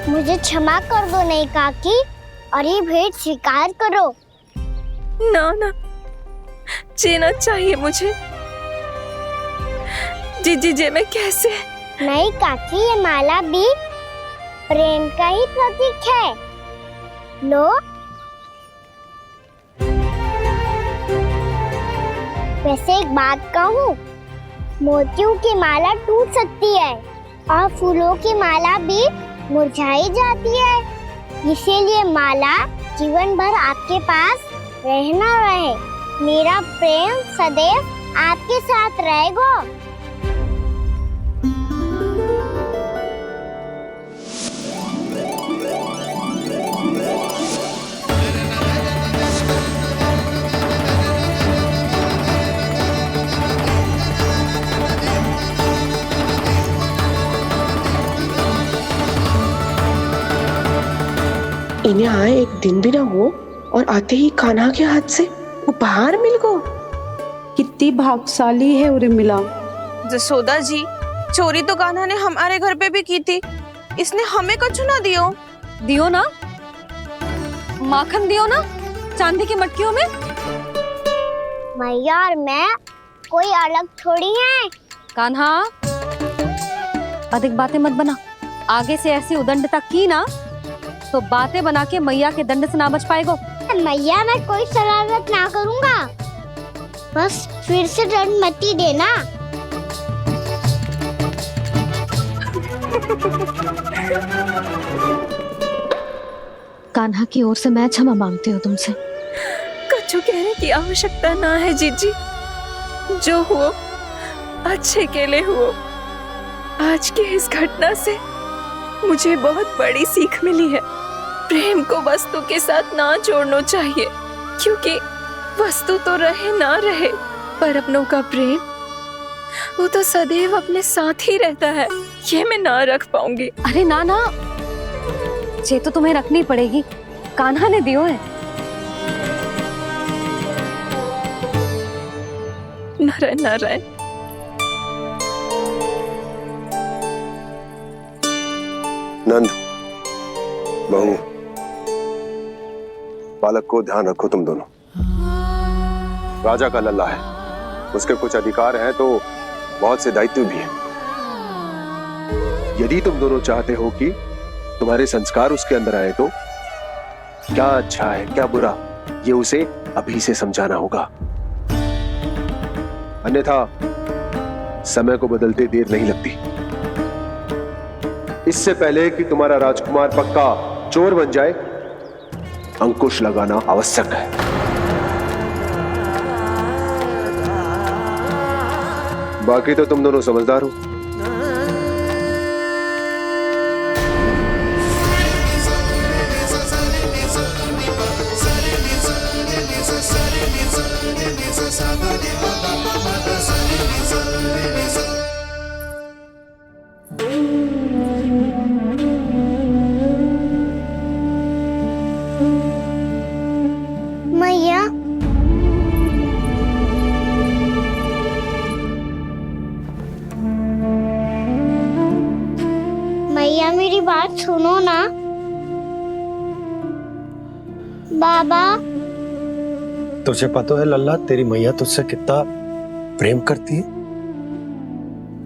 मुझे क्षमा कर दो नहीं काकी और ये भेंट स्वीकार करो। ना ना, जीना चाहिए मुझे। जी मैं कैसे? नहीं काकी, ये माला भी प्रेम का ही प्रतीक है। लो। वैसे एक बात कहूँ, मोतियों की माला टूट सकती है और फूलों की माला भी मुरझाई जाती है। इसीलिए माला जीवन भर आपके पास रहना रहे। मेरा प्रेम सदैव आपके साथ रहेगा। इन्हें आए एक दिन भी ना हो और आते ही कान्हा के हाथ से उपहार मिल गो। कितनी भाग्यशाली है उर्मिला। जसोदा जी, चोरी तो कान्हा ने हमारे घर पे भी की थी। इसने हमें कछु ना दियो ना, माखन दियो ना चांदी की मटकियों में। मैया और मैं कोई अलग थोड़ी हैं। कान्हा, अधिक बातें मत बना। आगे से ऐसी उदंडता की ना तो बातें बना के मैया के दंड से ना बच पाएगो। मैया, मैं कोई शरारत ना करूंगा, बस फिर से दंड मत ही देना। कान्हा की ओर से मैं क्षमा मांगती हूँ तुमसे। कछु कहने की आवश्यकता ना है जीजी। जो हुआ अच्छे के लिए हुआ। आज की इस घटना से मुझे बहुत बड़ी सीख मिली है। प्रेम को वस्तु के साथ ना जोड़ना चाहिए, क्योंकि वस्तु तो रहे ना रहे, पर अपनों का प्रेम वो तो सदैव अपने साथ ही रहता है। ये मैं ना रख पाऊंगी। अरे ना ना, ये तो तुम्हें रखनी पड़ेगी। कान्हा ने दियो है। नारायण नारायण। नंद, बहू, बालक को ध्यान रखो तुम दोनों। राजा का लल्ला है, उसके कुछ अधिकार हैं तो बहुत से दायित्व भी हैं। यदि तुम दोनों चाहते हो कि तुम्हारे संस्कार उसके अंदर आए तो क्या अच्छा है क्या बुरा, ये उसे अभी से समझाना होगा। अन्यथा समय को बदलते देर नहीं लगती। इससे पहले कि तुम्हारा राजकुमार पक्का चोर बन जाए, अंकुश लगाना आवश्यक है। बाकी तो तुम दोनों समझदार हो। मैया, मैया मेरी बात सुनो ना। बाबा, तुझे पता है लल्ला, तेरी मैया तुझसे कितना प्रेम करती है?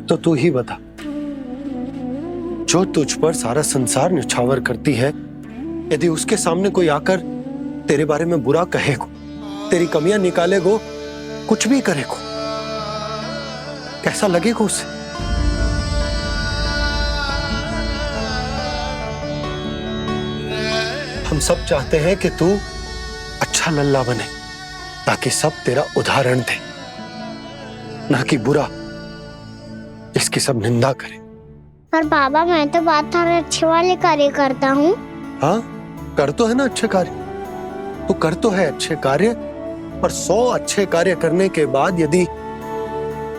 तो तू ही बता, जो तुझ पर सारा संसार न्यौछावर करती है, यदि उसके सामने कोई आकर तेरे बारे में बुरा कहेगो, तेरी कमियां निकालेगो, कुछ भी करेगो, कैसा लगेगा उसे? हम सब चाहते हैं कि तू अच्छा लल्ला बने, ताकि सब तेरा उदाहरण दे, ना कि बुरा जिसकी सब निंदा करे। पर बाबा, मैं तो बात हर अच्छे वाले कार्य करता हूँ। हाँ, कर तो है ना अच्छे कार्य, तू कर तो है अच्छे कार्य, पर 100 अच्छे कार्य करने के बाद यदि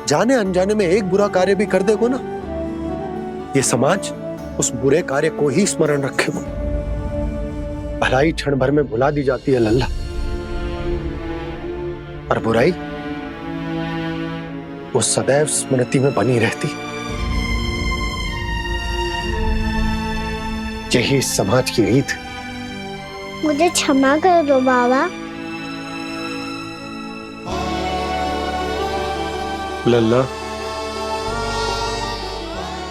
जाने अनजाने में एक बुरा कार्य भी कर देगो ना, ये समाज उस बुरे कार्य को ही स्मरण रखेगो। भलाई क्षण भर में भुला दी जाती है लल्ला, और बुराई वो सदैव स्मृति में बनी रहती। यही इस समाज की रीत। मुझे क्षमा कर दो बाबा। लल्ला,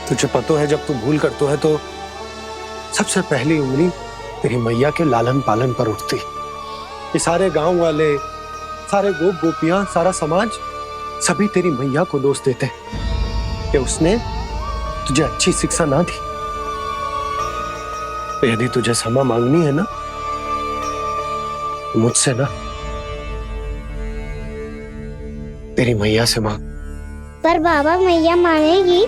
तुझे पता है जब तू भूल करतो है तो सबसे पहली उंगली तेरी मैया के लालन पालन पर उठती। ये सारे गांव वाले, सारे गोप गोपियां, सारा समाज सभी तेरी मैया को दोष देते कि उसने तुझे अच्छी शिक्षा ना दी। तो यदि तुझे क्षमा मांगनी है ना, मुझसे ना, तेरी मैया से मांग। पर बाबा मैया मानेगी?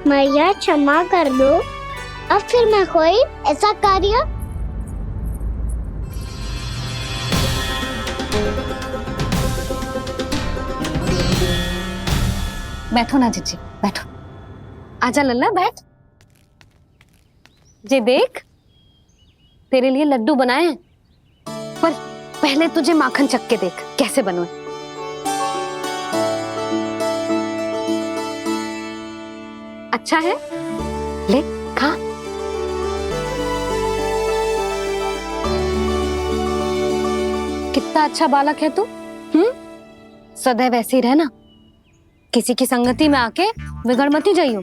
मैया क्षमा कर दो, अब फिर मैं कोई ऐसा कार्य। बैठो ना जीजी, बैठो। आजा लल्ला, बैठ। जे देख, तेरे लिए लड्डू बनाए हैं, पर पहले तुझे माखन चख के देख कैसे बने। अच्छा है, ले खा। कितना अच्छा बालक है तू। सदैव ऐसे ही रहना, किसी की संगति में आके बिगड़ मत जाइयो,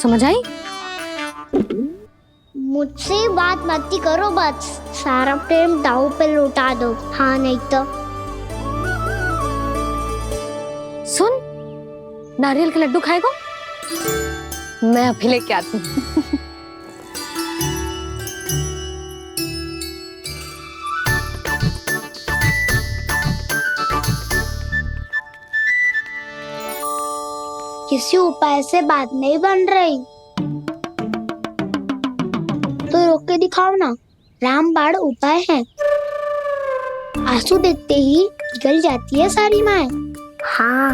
समझ आई? मुझसे बात मत करो, बस सारा प्रेम दाव पे लौटा दो। हाँ नहीं तो सुन, नारियल के लड्डू खाएगा? मैं अभी लेके आती हूँ। किसी उपाय से बात नहीं बन रही तो रोक के दिखाओ ना। रामबाण उपाय है, आंसू देखते ही पिघल जाती है सारी माए। हाँ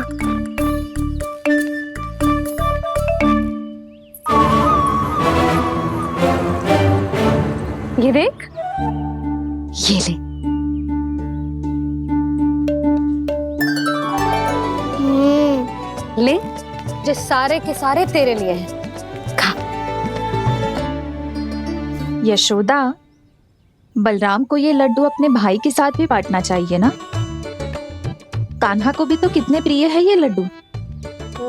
ये देख, ये ले। ले, जो सारे के सारे तेरे लिए हैं, खा। यशोदा, बलराम को ये लड्डू अपने भाई के साथ भी बांटना चाहिए ना। कान्हा को भी तो कितने प्रिय है ये लड्डू।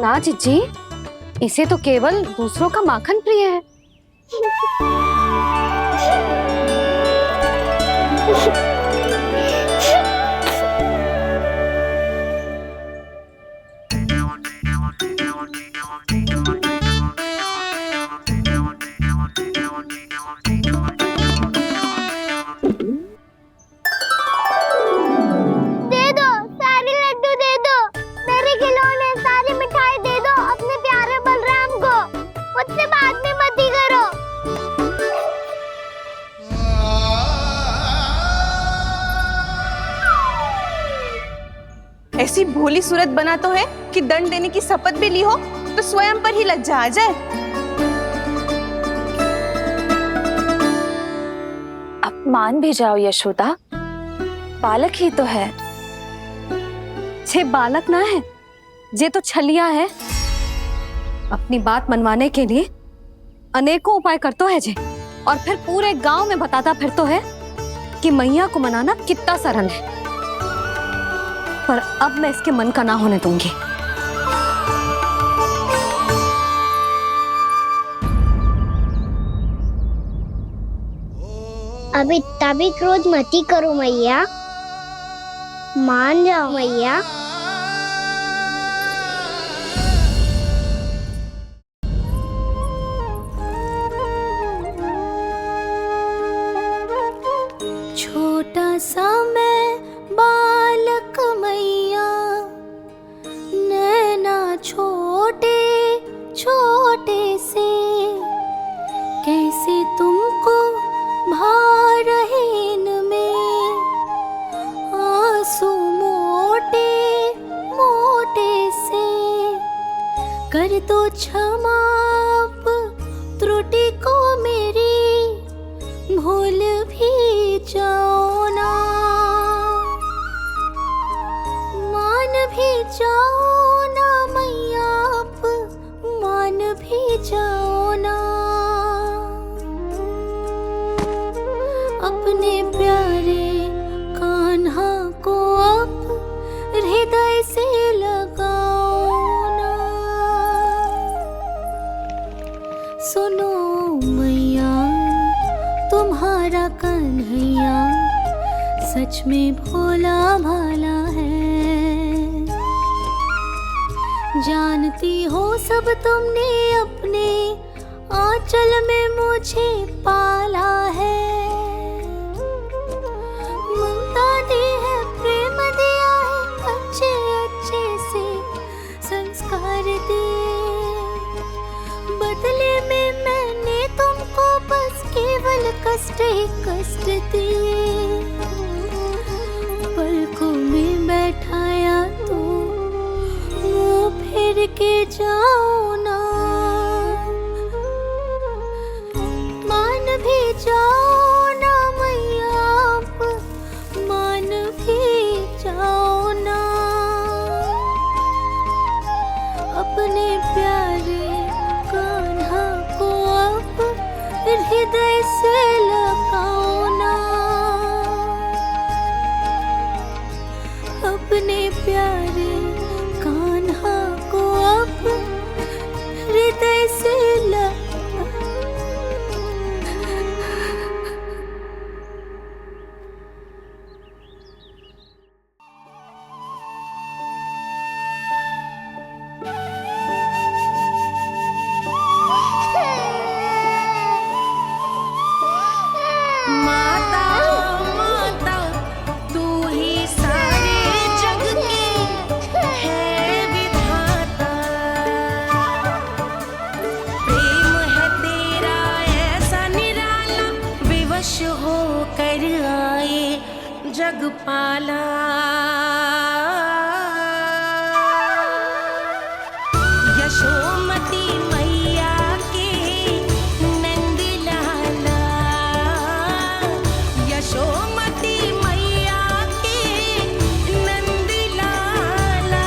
ना जीजी, इसे तो केवल दूसरों का माखन प्रिय है। दे दो, सारे लड्डू दे दो, मेरे खिलौने, सारी मिठाई दे दो अपने प्यारे बलराम को। मुझसे बात में मत ही करो। ऐसी भोली सूरत बना तो है कि दंड देने की शपथ भी ली हो तो स्वयं पर ही लज्जा आ जाए। अब मान भी जाओ यशोदा, बालक ही तो है। छे बालक ना है, जे तो छलिया है। अपनी बात मनवाने के लिए अनेकों उपाय करतो है जे, और फिर पूरे गांव में बताता फिरतो है कि मैया को मनाना कितना सरल है। पर अब मैं इसके मन का ना होने दूंगी। अब इतना भी क्रोध मत ही करो मैया, मान जाओ मैया। छोटा सा मैं बालक मैया, नैना छोटे छोटे से, कैसे तुमको भा रहे इनमें आंसू मोटे मोटे से। कर दो क्षमा त्रुटि को मेरी, भूल भी जाओ ना, मान भी जाओ जाओ ना, अपने प्यारे कान्हा को अब हृदय से लगाओ ना। सुनो मैया, तुम्हारा कन्हैया सच में भोला भाला है। जानती हो सब तुमने अपने आंचल में मुझे पाला है। ममता दी है, प्रेम दिया है, अच्छे अच्छे से संस्कार दिए। बदले में मैंने तुमको बस केवल कष्ट ही कष्ट दिए। पलकों में बैठाया तो मुंह फेर के जाओ ना, मान भी जाओ ना मैया, आप मान भी जाओ ना। अपने प्यारे कान्हा को अब हृदय से लगाओ ना, अपने प्यारे कान्हा को अब हृदय से जगपाला। यशोमती मैया के नंद लाला, यशोमती मैया के नंद लाला,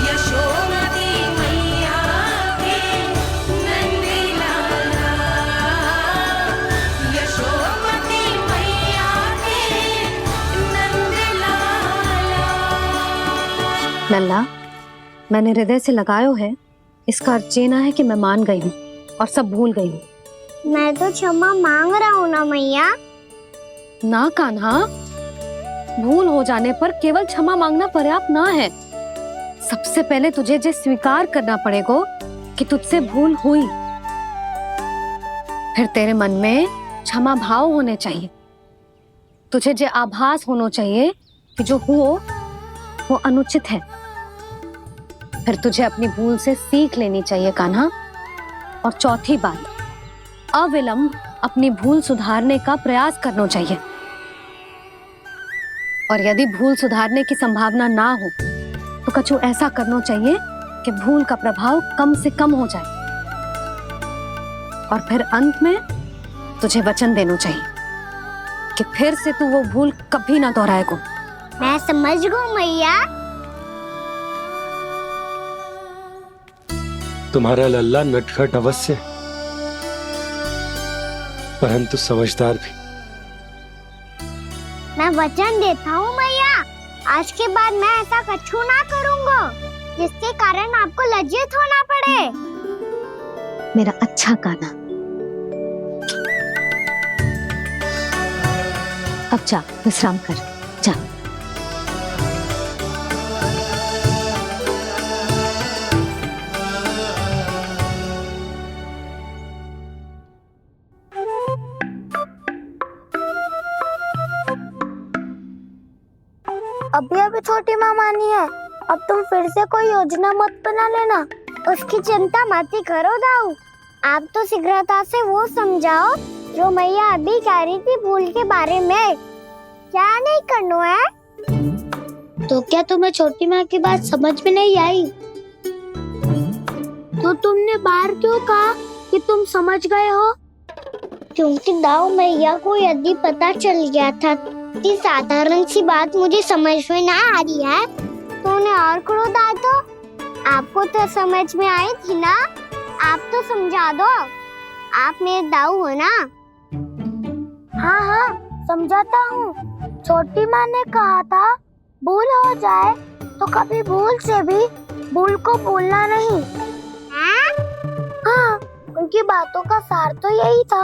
यशोमती मैया के नंद लाला, यशोमती मैया के नंद लाला। लल्ला, मैंने हृदय से लगायो है, इसका अर्थ ये ना है कि मैं मान गई हूँ और सब भूल गई हूँ। मैं तो क्षमा मांग रहा हूँ ना मैया। ना कान्हा, भूल हो जाने पर केवल क्षमा मांगना पर्याप्त ना है। सबसे पहले तुझे जो स्वीकार करना पड़ेगा कि तुझसे भूल हुई, फिर तेरे मन में क्षमा भाव होने चाहिए। तुझे जो आभास होना चाहिए कि जो हुआ वो अनुचित है। फिर तुझे अपनी भूल से सीख लेनी चाहिए कान्हा। और चौथी बात, अविलंब अपनी भूल सुधारने का प्रयास करना चाहिए। और यदि भूल सुधारने की संभावना ना हो तो कछु ऐसा करना चाहिए कि भूल का प्रभाव कम से कम हो जाए। और फिर अंत में तुझे वचन देना चाहिए कि फिर से तू वो भूल कभी ना दोहराएगा। मैं समझ गई मैया। तुम्हारा लल्ला नटखट अवश्य, परंतु समझदार भी। मैं वचन देता हूँ मैया, आज के बाद मैं ऐसा कछु ना करूँगा जिसके कारण आपको लज्जित होना पड़े। मेरा अच्छा कान्हा, अब जा विश्राम कर, जा। अभी अभी छोटी माँ मानी है, अब तुम फिर से कोई योजना मत बना लेना। उसकी चिंता मत ही करो दाऊ। आप तो शीघ्रता से वो समझाओ जो मैया अभी कह रही थी भूल के बारे में। क्या नहीं करना है? तो क्या तुम्हें छोटी माँ की बात समझ में नहीं आई? तो तुमने बाहर क्यों कहा कि तुम समझ गए हो? क्योंकि दाऊ मैया को यदि पता चल गया था कि साधारण सी बात मुझे समझ में ना आ रही है तो उन्हें और क्रोध आया। तो आपको तो समझ में आई थी ना आप तो समझा दो, आप मेरे दाऊ हो ना। हाँ हाँ समझाता हूँ। छोटी माँ ने कहा था भूल हो जाए तो कभी भूल से भी भूल को भूलना नहीं। हाँ उनकी बातों का सार तो यही था।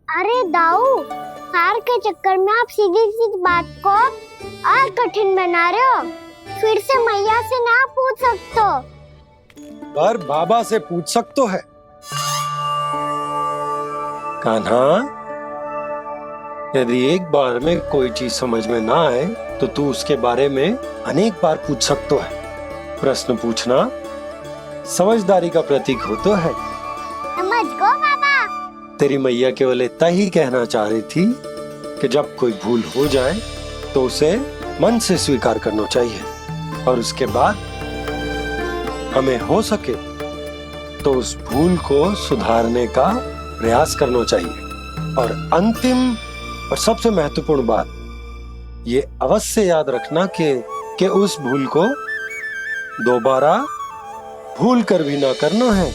अरे दाऊ, सार के चक्कर में आप सीधी सीधी बात को और कठिन बना रहे हो। फिर से मैया से ना पूछ सकते हो, पर बाबा से पूछ सकते है। कान्हा, यदि एक बार में कोई चीज समझ में ना आए तो तू उसके बारे में अनेक बार पूछ सकते है। प्रश्न पूछना समझदारी का प्रतीक होता है। समझ गो बाबा। तेरी मैया केवल इतना ही कहना चाह रही थी कि जब कोई भूल हो जाए तो उसे मन से स्वीकार करना चाहिए और उसके बाद हमें हो सके तो उस भूल को सुधारने का प्रयास करना चाहिए। और अंतिम और सबसे महत्वपूर्ण बात ये अवश्य याद रखना कि उस भूल को दोबारा भूल कर भी ना करना है।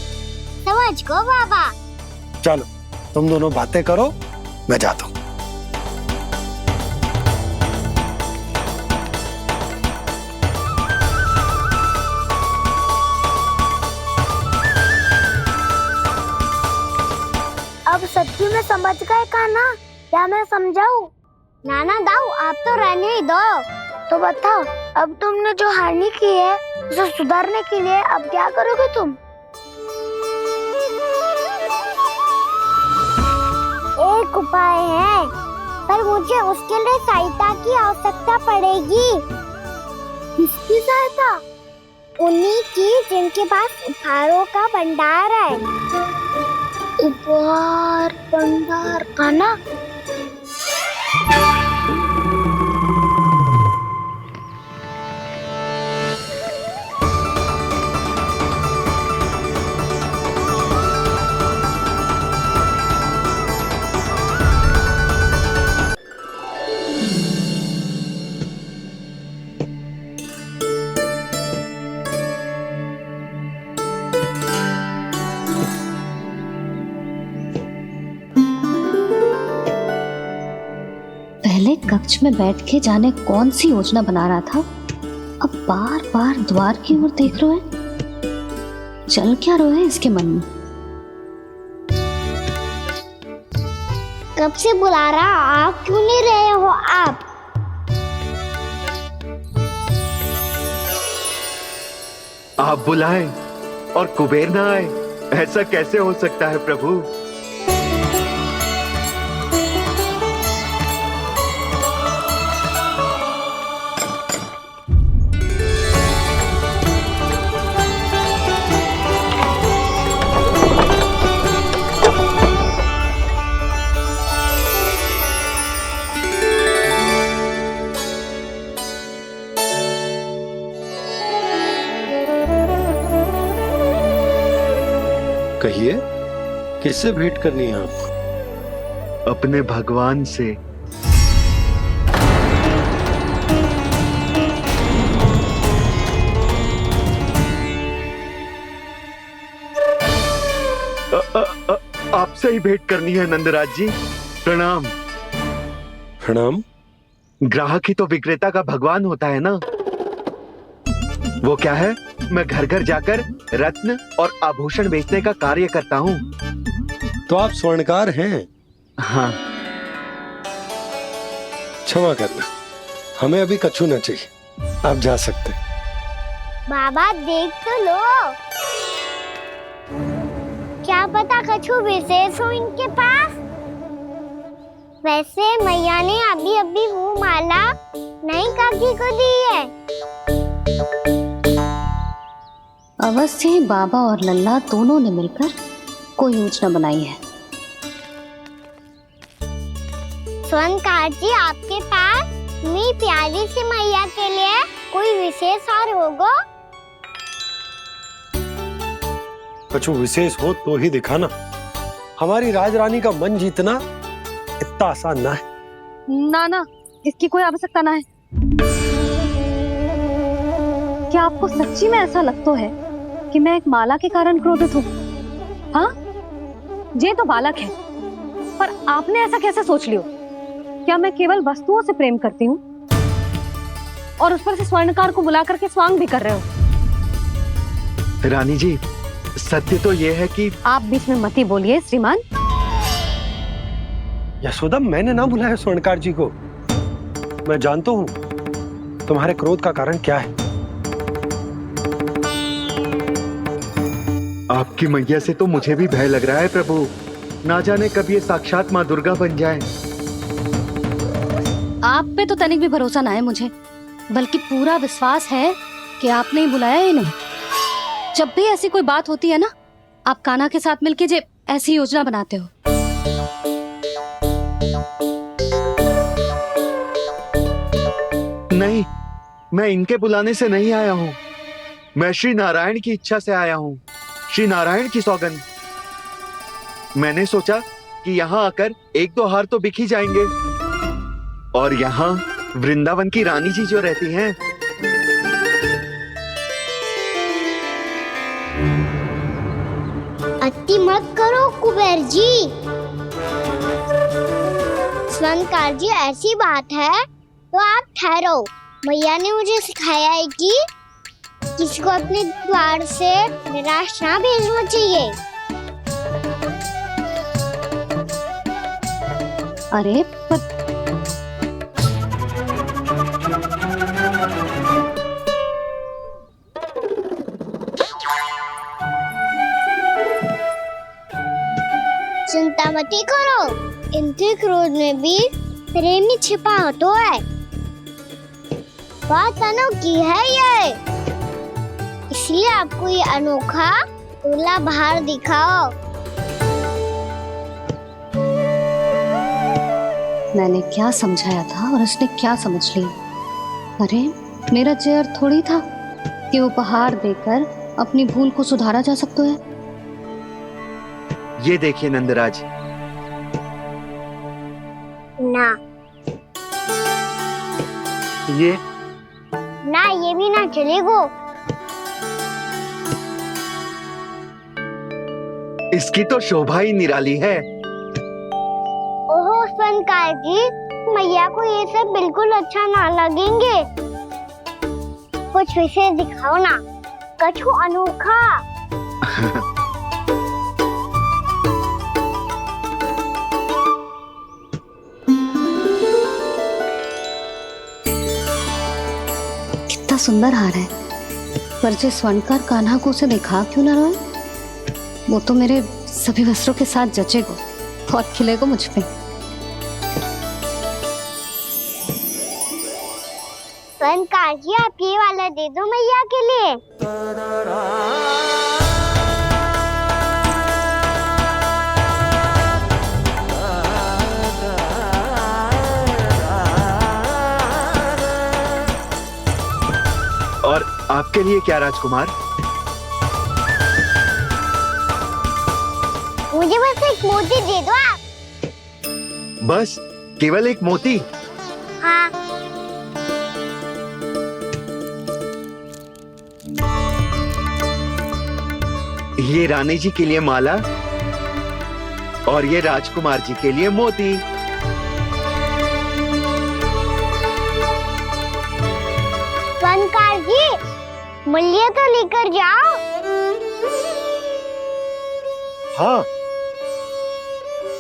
समझ गो बाबा। चलो तुम दोनों बातें करो, मैं जाता हूँ। अब सच्ची में समझ गए कान्हा, क्या मैं समझाऊं? नाना दाऊ आप तो रहने ही दो। तो बताओ, अब तुमने जो हानि की है उसे सुधारने के लिए अब क्या करोगे तुम? एक उपाय है, पर मुझे उसके लिए सहायता की आवश्यकता पड़ेगी। किसकी सहायता? उन्हीं की जिनके पास उपहारों का भंडार है। उपहार भंडार का ना? पहले कक्ष में बैठ के जाने कौन सी योजना बना रहा था, अब बार बार द्वार की ओर देख रहे हैं। चल क्या रहे हैं इसके मन में? कब से बुला रहा, आप क्यों नहीं रहे हो? आप बुलाएं और कुबेर ना आए, ऐसा कैसे हो सकता है प्रभु? कहिए, किससे भेंट करनी है आपको? अपने भगवान से। आपसे ही भेंट करनी है नंदराज जी। प्रणाम। प्रणाम। ग्राहक ही तो विक्रेता का भगवान होता है ना। वो क्या है, मैं घर घर जाकर रत्न और आभूषण बेचने का कार्य करता हूँ। तो आप स्वर्णकार हैं? हाँ। क्षमा करना, हमें अभी कछु न चाहिए, आप जा सकते हैं। बाबा देख तो लो, क्या पता कछु विशेष हो इनके पास। वैसे मैया ने अभी अभी वो माला नई काकी को दी है। अवश्य ही बाबा और लल्ला दोनों ने मिलकर कोई योजना बनाई है। स्वर्णकार जी, आपके पास मेरी प्यारी सी मैया के लिए कोई विशेष हार होगा? कछु विशेष हो तो ही दिखाना। हमारी राजरानी का मन जीतना इतना आसान ना है। ना, इसकी कोई आवश्यकता ना है। क्या आपको सच्ची में ऐसा लगता है कि मैं एक माला के कारण क्रोधित हूँ? हाँ, ये तो बालक है, पर आपने ऐसा कैसे सोच लियो? क्या मैं केवल वस्तुओं से प्रेम करती हूँ और उस पर से स्वर्णकार को बुला करके स्वांग भी कर रहे हो? रानी जी, सत्य तो ये है कि आप बीच में मत ही बोलिए श्रीमान। यशोदा, मैंने ना बुलाया स्वर्णकार जी को। मैं जानता हूँ तुम्हारे क्रोध का कारण क्या है। आपकी मैया से तो मुझे भी भय लग रहा है प्रभु। ना जाने कब ये साक्षात माँ दुर्गा बन जाए। आप पे तो तनिक भी भरोसा ना है मुझे, बल्कि पूरा विश्वास है कि आपने ही बुलाया है इन्हें। जब भी ऐसी कोई बात होती है ना, आप कान्हा के साथ मिलके जे ऐसी योजना बनाते हो। नहीं, मैं इनके बुलाने से नहीं आया हूँ। मैं श्री नारायण की इच्छा से आया हूँ, श्री नारायण की सौगंध। मैंने सोचा कि यहाँ आकर एक दो हार तो बिक ही जाएंगे, और यहाँ वृंदावन की रानी जी जो रहती हैं। अति मत करो कुबेर जी। स्वर्णकार जी, ऐसी बात है तो आप ठहरो। मैया ने मुझे सिखाया है कि किसी को अपने द्वार से निराश ना भेजना चाहिए। अरे पर चिंता मत करो, इनके क्रोध में भी प्रेम ही छिपा तो है। बात अनोखी है ये, इसलिए आपको ये अनोखा दूल्हा बाहर दिखाओ। मैंने क्या समझाया था और उसने क्या समझ लिया? अरे मेरा चेयर थोड़ी था कि उपहार देकर अपनी भूल को सुधारा जा सकता है। ये देखिए नंदराज। ना ये ना, ये भी ना चलेगो। इसकी तो शोभा ही निराली है। ओहो स्वर्णकार जी, मैया को ये सब बिल्कुल अच्छा ना लगेंगे। कुछ विशेष दिखाओ ना, कछु अनोखा। कितना सुंदर हार है, पर जो स्वर्णकार कान्हा को उसे दिखा क्यों ना रहा है? वो तो मेरे सभी वस्त्रों के साथ जचेगा और खिलेगा मुझ पे। स्वर्णकार जी, आप ये वाला दे दो मैया के लिए। और आपके लिए क्या राजकुमार? मुझे बस एक मोती दे दो आप। बस केवल एक मोती? हाँ। ये रानी जी के लिए माला और ये राजकुमार जी के लिए मोती। स्वर्णकार जी, मूल्य तो लेकर जाओ। हाँ,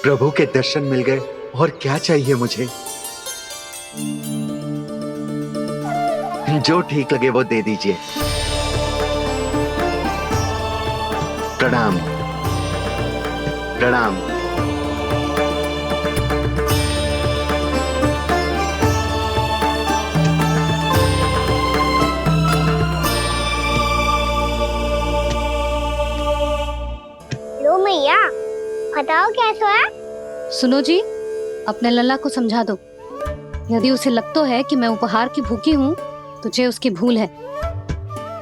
प्रभु के दर्शन मिल गए, और क्या चाहिए मुझे? जो ठीक लगे वो दे दीजिए। प्रणाम प्रणाम। लो मैया, बताओ कैसा है? सुनो जी, अपने लल्ला को समझा दो। यदि उसे लगता है कि मैं उपहार की भूखी हूँ, तो ये उसकी भूल है।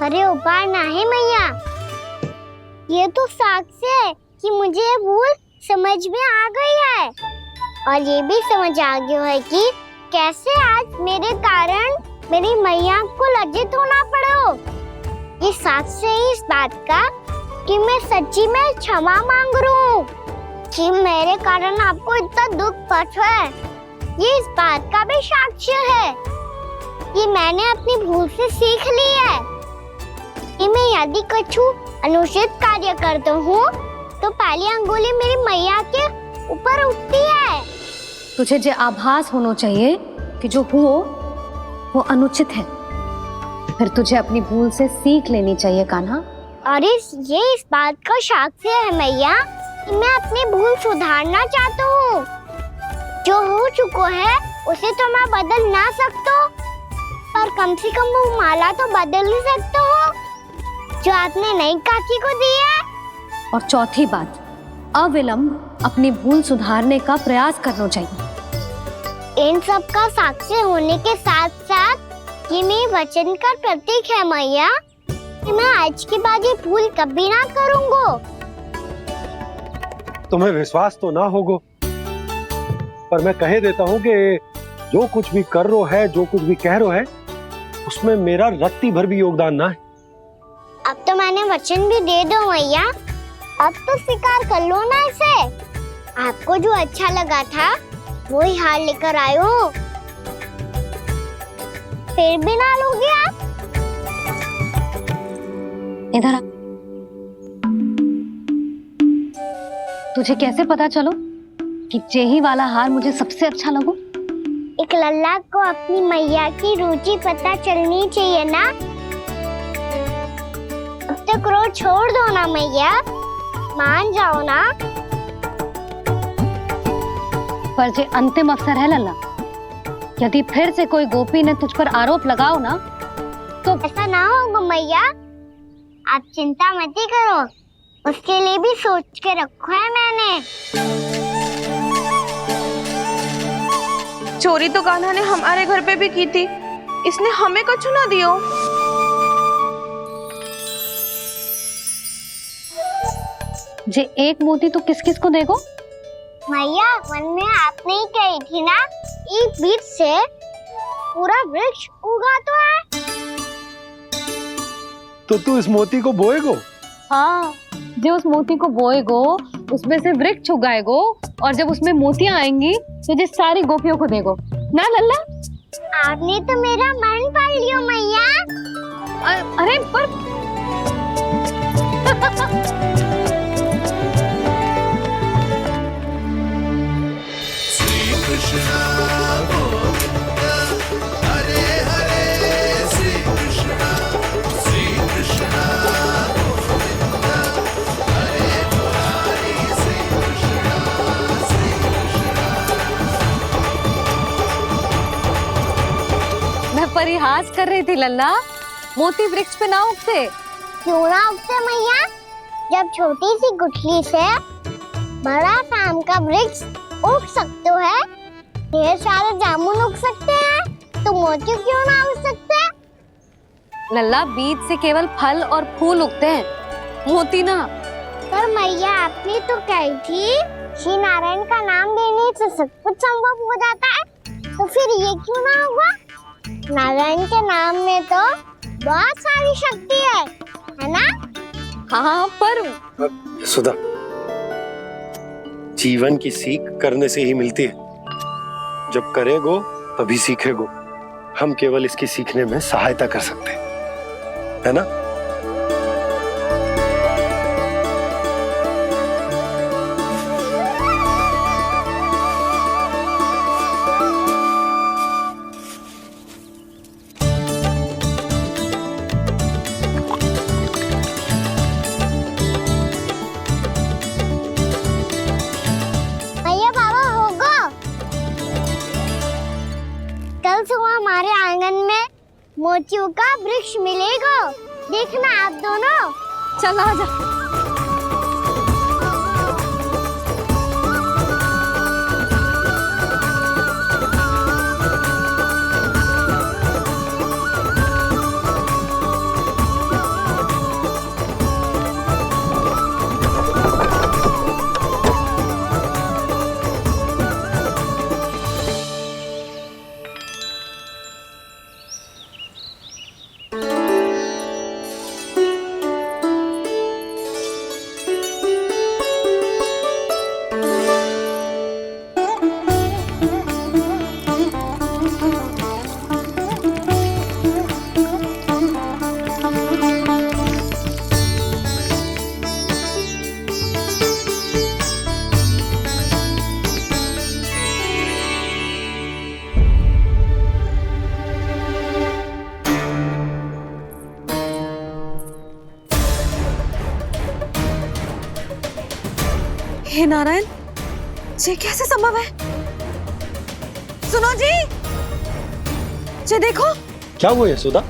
अरे उपहार ना है मैया, ये तो साक्ष्य है कि मुझे ये भूल समझ में आ गई है, और ये भी समझ आ गया है कि कैसे आज मेरे कारण मेरी मैया को लज्जित होना पड़ो। ये साक्ष्य है इस बात का कि मैं सच्ची में क्षमा मांग रहा हूँ कि मेरे कारण आपको इतना दुख पहुंचा है। ये इस बात का भी साक्ष्य है कि मैंने अपनी भूल से सीख ली है कि मैं यदि कुछ अनुचित कार्य करता हूँ तो पहली अंगुली मेरी मैया के ऊपर उठती है। तुझे जो आभास होना चाहिए कि जो हुआ वो अनुचित है, फिर तुझे अपनी भूल से सीख लेनी चाहिए कान्हा। और ये इस बात का साक्ष्य है मैया कि मैं अपनी भूल सुधारना चाहता हूँ। जो हो चुका है उसे तो मैं बदल ना सकता, पर कम से कम वो माला तो बदल ही सकता हूँ जो आपने नई काकी को दी है। और चौथी बात, अविलंब अपनी भूल सुधारने का प्रयास करना चाहिए। इन सब का साक्षी होने के साथ साथ ये मेरे वचन का प्रतीक है मैया कि मैं आज के बाद ये भूल कभी ना करूँगा। तुम्हें विश्वास तो ना होगो, पर मैं कह देता हूँ कि जो कुछ भी कर रो है, जो कुछ भी कह रो है, उसमें मेरा रत्ती भर भी योगदान ना है। अब तो मैंने वचन भी दे दो मैया, अब तो स्वीकार कर लो ना इसे। आपको जो अच्छा लगा था वही हार लेकर आयो, फिर भी ना लोगे आप? इधर आ। तुझे कैसे पता चलो कि जेही वाला हार मुझे सबसे अच्छा लगो? एक लल्ला को अपनी मैया की रुचि पता चलनी चाहिए ना। अब तक क्रोध छोड़ दो ना मैया, मान जाओ ना। पर जे अंतिम अवसर है लल्ला, यदि फिर से कोई गोपी ने तुझ पर आरोप लगाओ ना तो ऐसा ना होगा मैया, आप चिंता मत ही करो, उसके लिए भी सोच के रखो है मैंने। चोरी तो कान्हा ने हमारे घर पे भी की थी, इसने हमें कछु ना दियो। जे एक मोती तो किस किस को देगो? मैया मन में आपने ही कही थी ना, एक बीज से पूरा वृक्ष उगा तो है। तो तू इस मोती को बोएगो? हाँ, जो उस मोती को बोएगो उसमें से वृक्ष उगाएगो, और जब उसमें मोतियां आएंगी तो जिस सारी गोपियों को देगो ना लल्ला। आपने तो मेरा मन पढ़ लियो मैया। अरे पर मैं परिहास कर रही थी लल्ला, मोती वृक्ष पे ना उगते। क्यों ना उगते मैया? जब छोटी सी गुठली से बड़ा आम का वृक्ष उग सकते है, ढेर सारे जामुन उग सकते हैं, तो मोती क्यों ना उग सकते? लल्ला, बीज से केवल फल और फूल उगते हैं, मोती ना। पर मैया आपने तो कही थी श्री नारायण का नाम लेने से सब कुछ संभव हो जाता है, तो फिर ये क्यों ना होगा? नारायण के नाम में तो बहुत सारी शक्ति है ना? हाँ, पर सुधा, जीवन की सीख करने से ही मिलती है। जब करेगो तभी सीखेगो। हम केवल इसकी सीखने में सहायता कर सकते हैं, है ना? भैया बाबा होगा, कल सुबह हमारे आंगन में मोतियों का वृक्ष मिलेगा, देखना आप दोनों। चल आजा। हे नारायण, ये कैसे संभव है? सुनो जी, ये देखो। क्या हुआ यशोदा?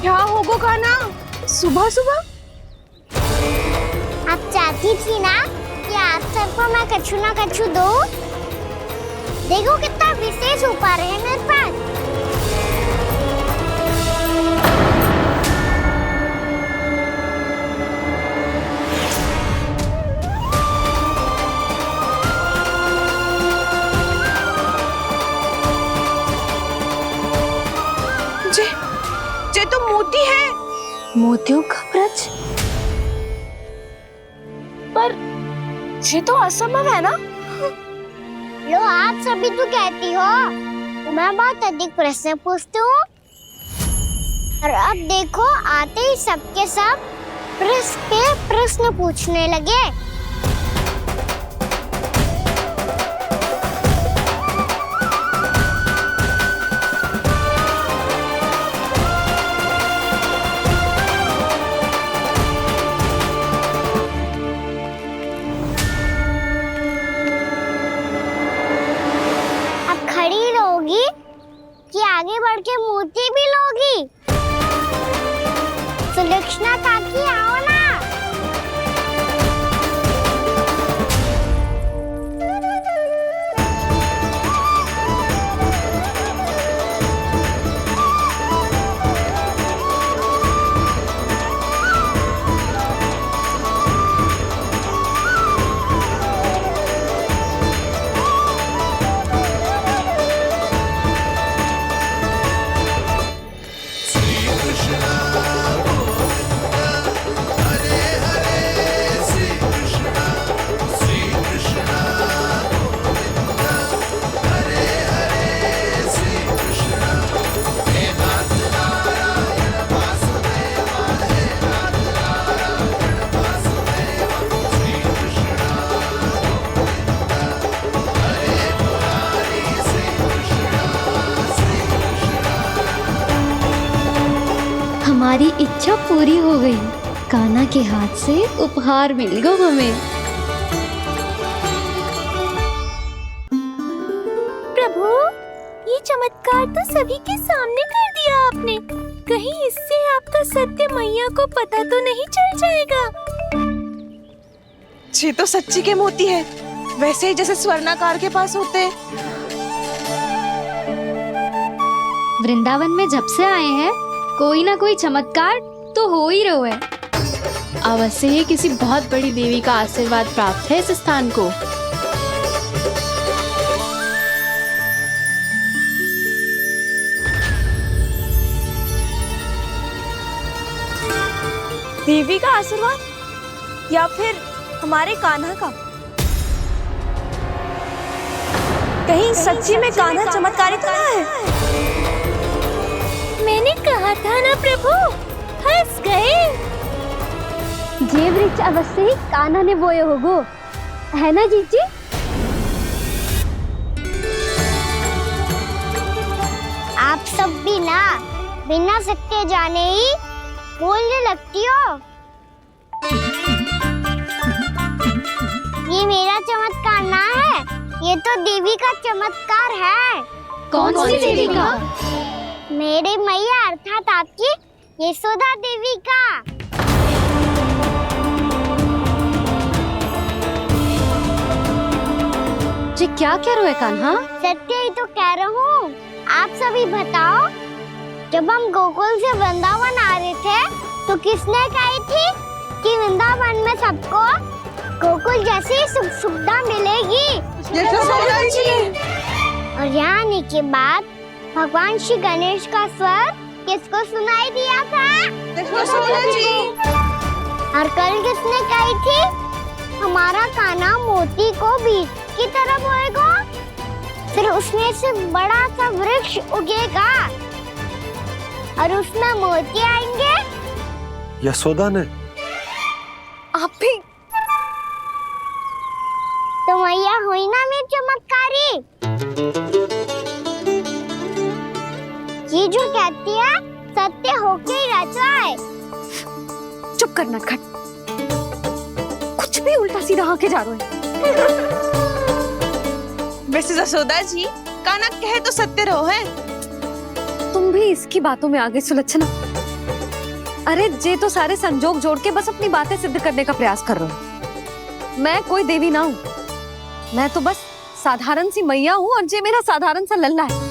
क्या होगो कान्हा सुबह सुबह? आप चाहती थी ना कि आप सबको मैं कछु ना कछु दूं? देखो कितना विशेष उपहार है मेरे पास। ये तो मोती है। मोतियों का ब्रज? पर ये तो असंभव है ना? लो आप सभी तो कहती हो तो मैं बहुत अधिक प्रश्न पूछती हूँ, और अब देखो आते ही सबके सब प्रश्न पे प्रश्न पूछने लगे। खड़ी रहोगी कि आगे बढ़ के मोती भी लोगी? सुलक्षणा काकी आओ ना। हमारी इच्छा पूरी हो गई। कान्हा के हाथ से उपहार मिल गया हमें। प्रभु, ये चमत्कार तो सभी के सामने कर दिया आपने। कहीं इससे आपका सत्य मैया को पता तो नहीं चल जाएगा? ये तो सच्ची के मोती है, वैसे ही जैसे स्वर्णाकार के पास होते। वृंदावन में जब से आए हैं कोई ना कोई चमत्कार तो हो ही रहा है। अवश्य ही किसी बहुत बड़ी देवी का आशीर्वाद प्राप्त है इस स्थान को। देवी का आशीर्वाद या फिर हमारे कान्हा का? कहीं सच्ची में कान्हा चमत्कारी तो ना है? मैंने कहा था ना प्रभु, हंस गए। ये वृक्ष अवश्य ही कान्हा ने बोए होगो, है ना जीजी? आप सब भी ना बिना सत्य जाने ही बोलने लगती हो। ये मेरा चमत्कार ना है, ये तो देवी का चमत्कार है। कौन सी देवी का? मेरे मैया अर्थात आपकी यशोदा देवी का। जी क्या कह रहे हो कान्हा? सत्य ही तो कह रहा हूँ। आप सभी बताओ, जब हम गोकुल से वृंदावन आ रहे थे तो किसने कही थी कि वृंदावन में सबको गोकुल जैसी सुख सुविधा मिलेगी? यशोदा जी। और यहाँ आने के बाद भगवान श्री गणेश का स्वर किसको सुनाई दिया था? यशोदा जी। और कल किसने कही थी हमारा कान्हा मोती को बीज की तरह बोएगा? फिर उसमें से बड़ा सा वृक्ष उगेगा और उसमें मोती आएंगे। यशोदा ने? आप भी तो मैया हुई ना मेरी चमत्कारी। ये जो कहती है सत्य होके ही रहता है। चुप कर नटखट, कुछ भी उल्टा सीधा आके जा रहे हैं। वैसे जसोदा जी, कान्हा कहे तो सत्य रहो है। तुम भी इसकी बातों में आगे सुलझना। अरे जे तो सारे संजोग जोड़ के बस अपनी बातें सिद्ध करने का प्रयास कर रहे हो। मैं कोई देवी ना हूँ, मैं तो बस साधारण सी मैया हूँ और जे मेरा साधारण सा लल्ला है।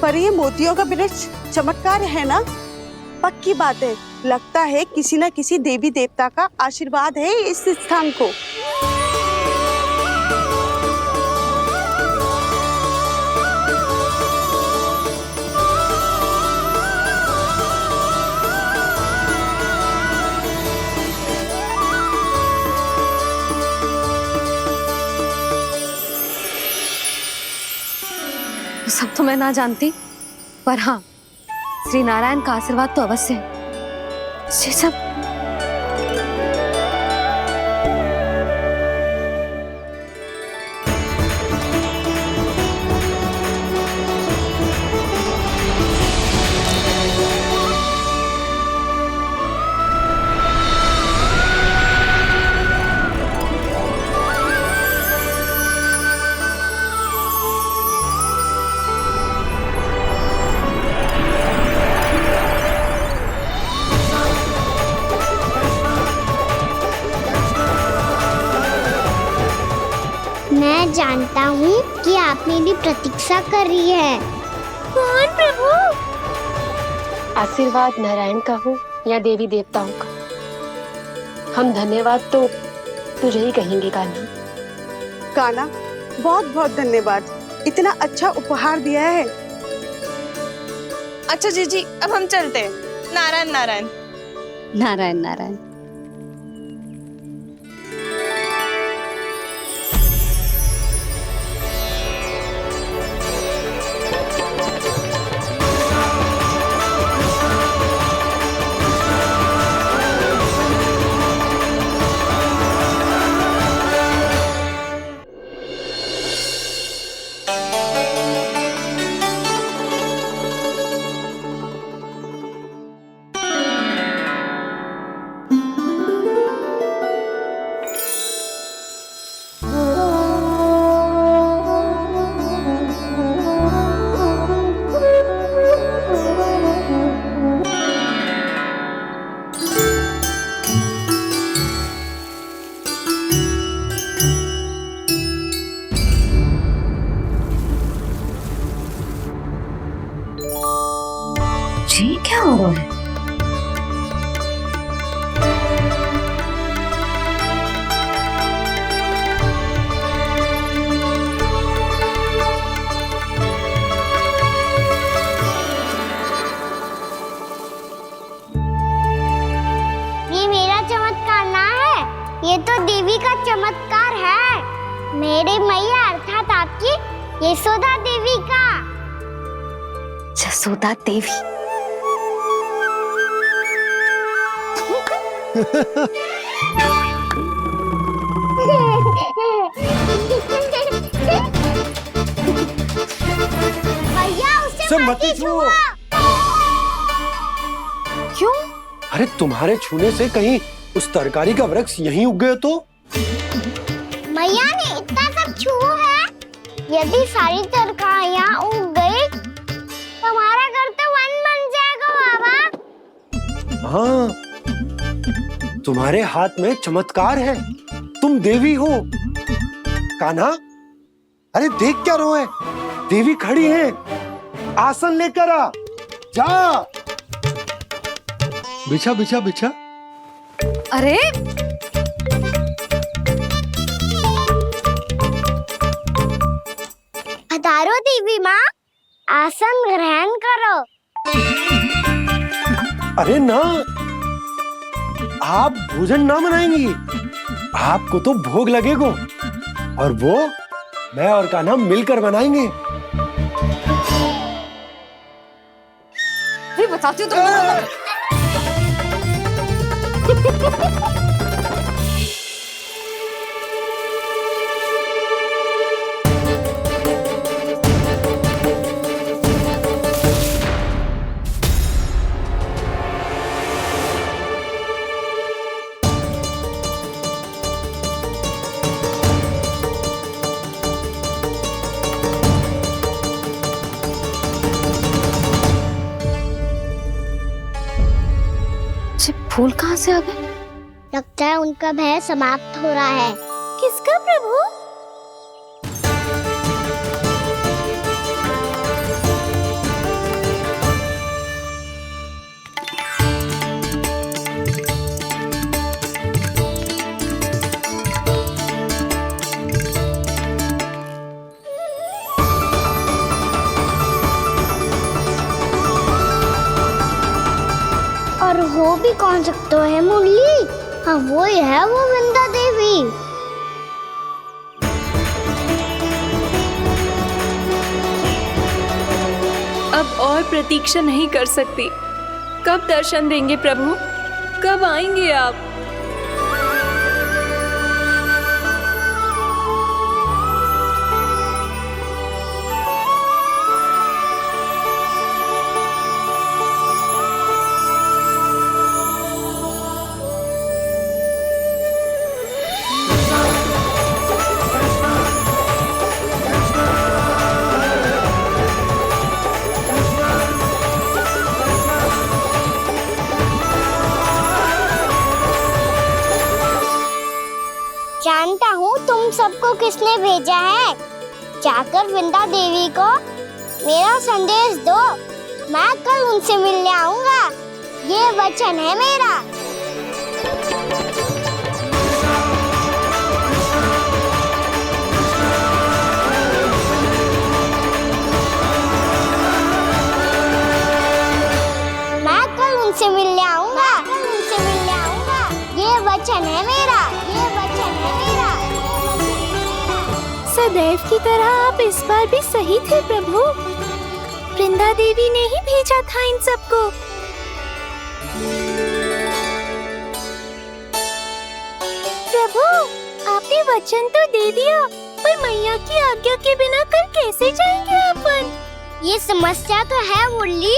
पर ये मोतियों का वृक्ष चमत्कार है ना? पक्की बात है, लगता है किसी न किसी देवी देवता का आशीर्वाद है इस स्थान को। सब तो मैं ना जानती, पर हाँ, श्री नारायण का आशीर्वाद तो अवश्य है। ये सब मैं जानता हूँ कि आप मेरी प्रतीक्षा कर रही है। कौन प्रभु? आशीर्वाद नारायण का हो या देवी देवताओं का, हम धन्यवाद तो तुझे ही कहेंगे कान्हा। कान्हा, बहुत बहुत धन्यवाद, इतना अच्छा उपहार दिया है। अच्छा जीजी, अब हम चलते हैं। नारायण नारायण। नारायण नारायण। ये क्या हो रहा है? ये मेरा चमत्कार ना है, ये तो देवी का चमत्कार है। मेरी मैया अर्थात आपकी यशोदा देवी का। जसोदा देवी। भैया उसे मत छुओ। क्यों? अरे तुम्हारे छूने से कहीं उस तरकारी का वृक्ष यहीं उग गए तो? मैया ने इतना सब छुआ है, यदि सारी तरकारियां उग गई तो हमारा घर तो वन बन जाएगा बाबा। हाँ, तुम्हारे हाथ में चमत्कार है, तुम देवी हो। कान्हा, अरे देख क्या रहो है, देवी खड़ी है, आसन लेकर आ, जा। बिछा बिछा बिछा। अरे पधारो देवी माँ, आसन ग्रहण करो। अरे ना, आप भोजन ना मनाएंगी, आपको तो भोग लगेगा, और वो मैं और कान्हा मिलकर बनाएंगे। भी बताती हूँ तुमको। फूल कहाँ से आ गए? लगता है उनका भय समाप्त हो रहा है। किसका प्रभु? और हो भी कौन सकता है मुरली? हाँ वो ही है, वो वृंदा देवी। अब और प्रतीक्षा नहीं कर सकती। कब दर्शन देंगे प्रभु? कब आएंगे आप? जानता हूँ तुम सबको किसने भेजा है। जाकर वृंदा देवी को मेरा संदेश दो। मैं कल उनसे मिलने आऊंगा, ये वचन है मेरा। मैं कल उनसे मिलने आऊंगा, ये वचन है मेरा, ये वचन है मेरा। सदैव की तरह आप इस बार भी सही थे प्रभु। वृंदा देवी ने ही भेजा था इन सबको। प्रभु, आपने वचन तो दे दिया, पर मैया की आज्ञा के बिना कल कैसे जाएंगे अपन? ये समस्या तो है मुरली,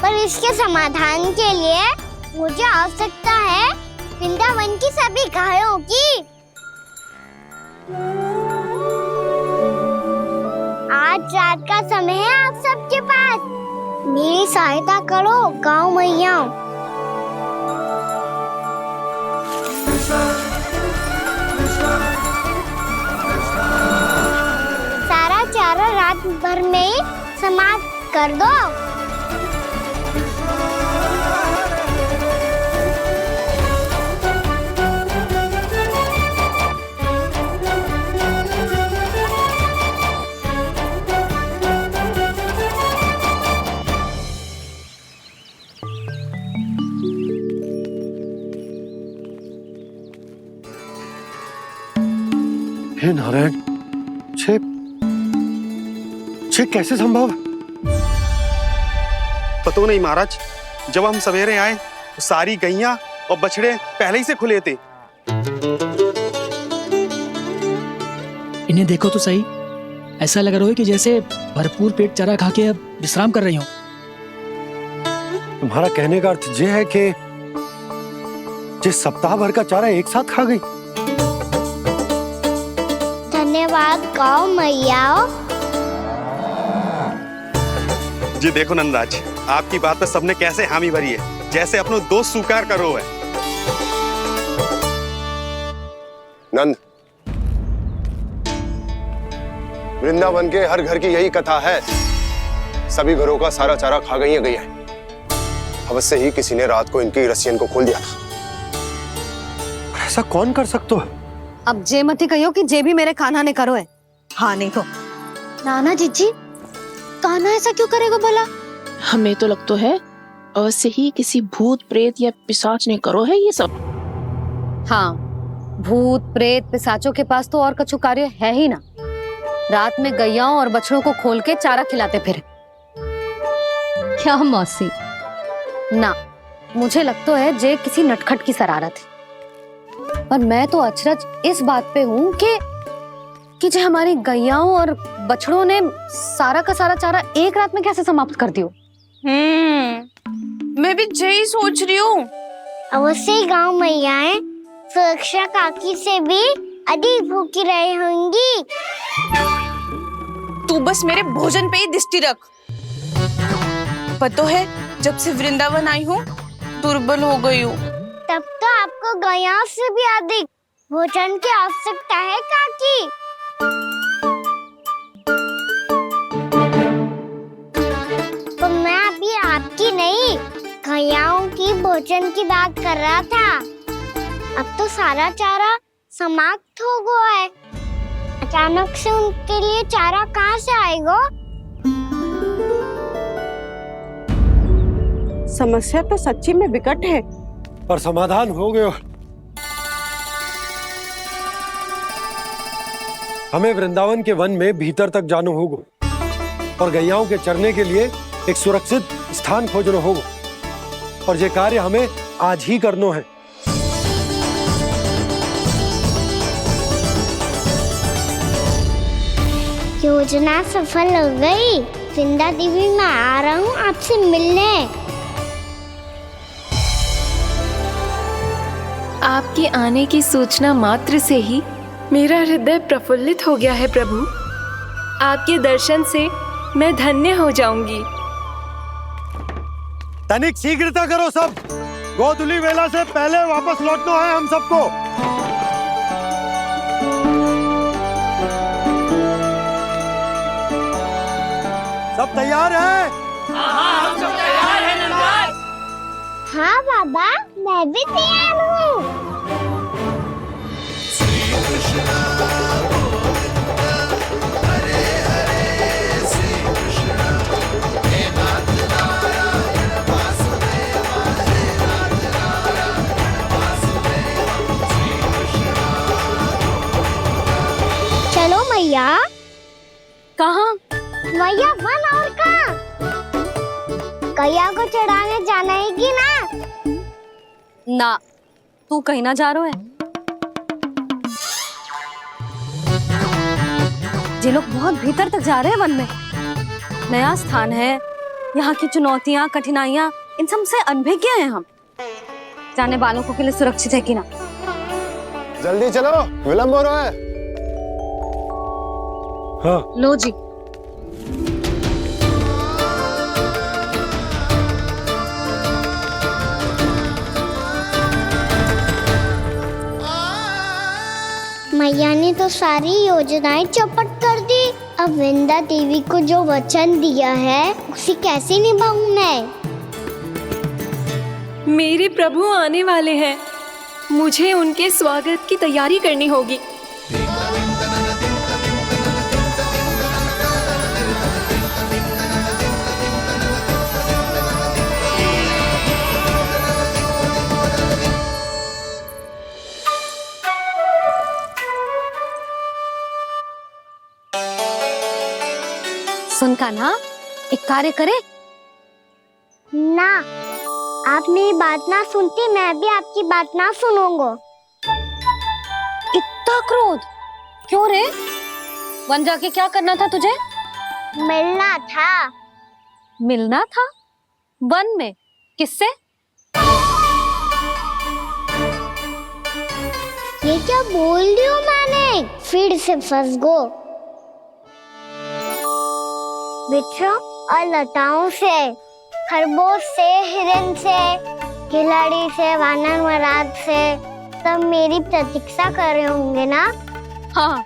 पर इसके समाधान के लिए मुझे आवश्यकता है वृंदावन की सभी गायों की। आज रात का समय है आप सबके पास। मेरी सहायता करो गाँव मैया। सारा चारा रात भर में ही समाप्त कर दो। हे नारायण, छे कैसे संभव? पता नहीं महाराज, जब हम सवेरे आए तो सारी गैया और बछड़े पहले ही से खुले थे। इन्हें देखो तो सही, ऐसा लग रहा है कि जैसे भरपूर पेट चारा खा के अब विश्राम कर रही हो। तुम्हारा कहने का अर्थ यह है कि जिस सप्ताह भर का चारा एक साथ खा गई। धन्यवाद गाँव मैया। जी देखो नंदराज, आपकी बात पर सबने कैसे हामी भरी है, जैसे अपनो दोस्त स्वीकार करो है। नंद, वृंदावन के हर घर की यही कथा है। सभी घरों का सारा चारा खा गई है। अवश्य ही किसी ने रात को इनकी रस्सियन को खोल दिया था। ऐसा कौन कर सकते हो? अब जे मत ही कहियो कि जे भी मेरे कान्हा ने करो है। हाँ नहीं तो नाना जीजी, कान्हा ऐसा क्यों करेगा भला? हमें तो लगता है अवश्य ही किसी भूत प्रेत या पिशाच ने करो है ये सब। हाँ, भूत प्रेत पिशाचों के पास तो और कछु कार्य है ही ना। रात में गैयाओं और बछड़ों को खोल के चारा खिलाते फिर। क्या मौसी? ना, मुझे लगता है जे किसी नटखट की शरारत है। पर मैं तो अचरज इस बात पे हूँ कि जो हमारी गैयाओं और बछड़ों ने सारा का सारा चारा एक रात में कैसे समाप्त कर दियो। मैं भी यही सोच रही हूँ। अवश्य गांव मैयाएं सुरक्षा काकी से भी अधिक भूखी रही होंगी। तू बस मेरे भोजन पे ही दृष्टि रख। पता है जब से वृंदावन आई हूँ दुर्बल हो गई हूँ। तब तो आपको गैयाओं से भी अधिक भोजन की आवश्यकता है काकी। तो मैं अभी आपकी नहीं गैयाओं की भोजन की बात कर रहा था। अब तो सारा चारा समाप्त हो गया है। अचानक से उनके लिए चारा कहाँ से आएगा? समस्या तो सच्ची में विकट है, पर समाधान हो गयो। हमें वृंदावन के वन में भीतर तक जाना होगा और गैयाओं के चरने के लिए एक सुरक्षित स्थान खोजना होगा, और ये कार्य हमें आज ही करना है। योजना सफल हो गई। वृंदा देवी, मैं आ रहा हूँ आपसे मिलने। आपके आने की सूचना मात्र से ही मेरा हृदय प्रफुल्लित हो गया है प्रभु। आपके दर्शन से मैं धन्य हो जाऊंगी। तनिक शीघ्रता करो सब, गोधुली वेला से पहले वापस लौटना है हम सबको। सब तैयार है? हाँ, हम सब तैयार हैं नंदराज। हाँ बाबा, मैं भी तैयार हूँ। चलो मैया। कहाँ? मैया वन और कहाँ? गैया को चढ़ाने जाना है कि ना? ना, तू कहीं ना जा रहा है। ये लोग बहुत भीतर तक जा रहे हैं वन में। नया स्थान है, यहाँ की चुनौतियाँ कठिनाइयाँ इन सब से अनभिज्ञ हैं हम। जाने वालों के लिए सुरक्षित है कि ना? जल्दी चलो, विलंब हो रहा है। हाँ। लो जी। मैया ने तो सारी योजनाएं चौपट कर दी। अब वृंदा देवी को जो वचन दिया है उसे कैसे निभाऊं मैं? मेरे प्रभु आने वाले हैं, मुझे उनके स्वागत की तैयारी करनी होगी। सुन कान्हा, एक कार्य करे ना, आप मेरी बात ना सुनती, मैं भी आपकी बात ना सुनूंगा। इतना क्रोध क्यों रे? वन जाके क्या करना था तुझे? मिलना था। मिलना था? वन में किससे? ये क्या बोल रही हूँ मैंने? फिर से फंस गो। बिच्छू और लताओं से, खरगोश से, हिरन से, खिलाड़ी से, वानर महाराज से, सब मेरी प्रतीक्षा कर रहे होंगे ना? हाँ,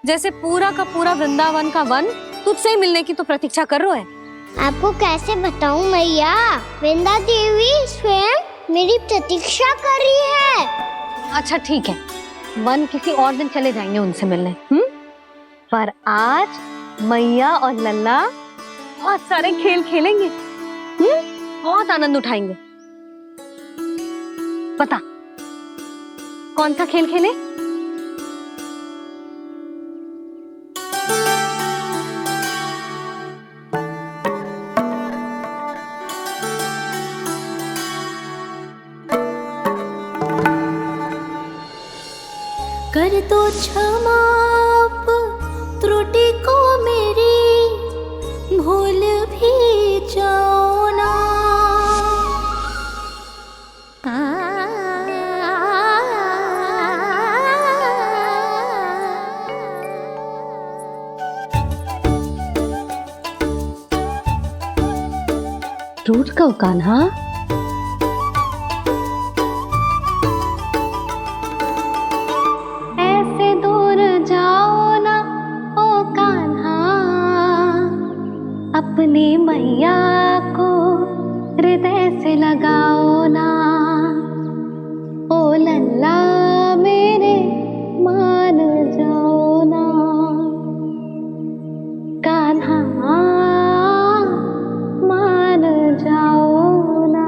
जैसे पूरा का पूरा वृंदावन का वन तुझसे ही मिलने की तो प्रतीक्षा कर रहा है। आपको कैसे बताऊं मैया? वृंदा देवी स्वयं मेरी प्रतीक्षा कर रही है। अच्छा ठीक है, वन किसी और दिन चले जाएंगे उनसे मिलने। पर आज मैया और लल्ला बहुत सारे खेल खेलेंगे। बहुत आनंद उठाएंगे। बता, कौन सा खेल खेले? कर दो क्षमा त्रुटि को मेरी, भूल भी जाओ ना। रूठ कब कान्हा? ऐसे दूर जाओ ना ओ कान्हा, अपनी मैया को हृदय से लगाओ ना। ओ लल्ला मेरे मान जाओ ना, कान्हा मान जाओ ना।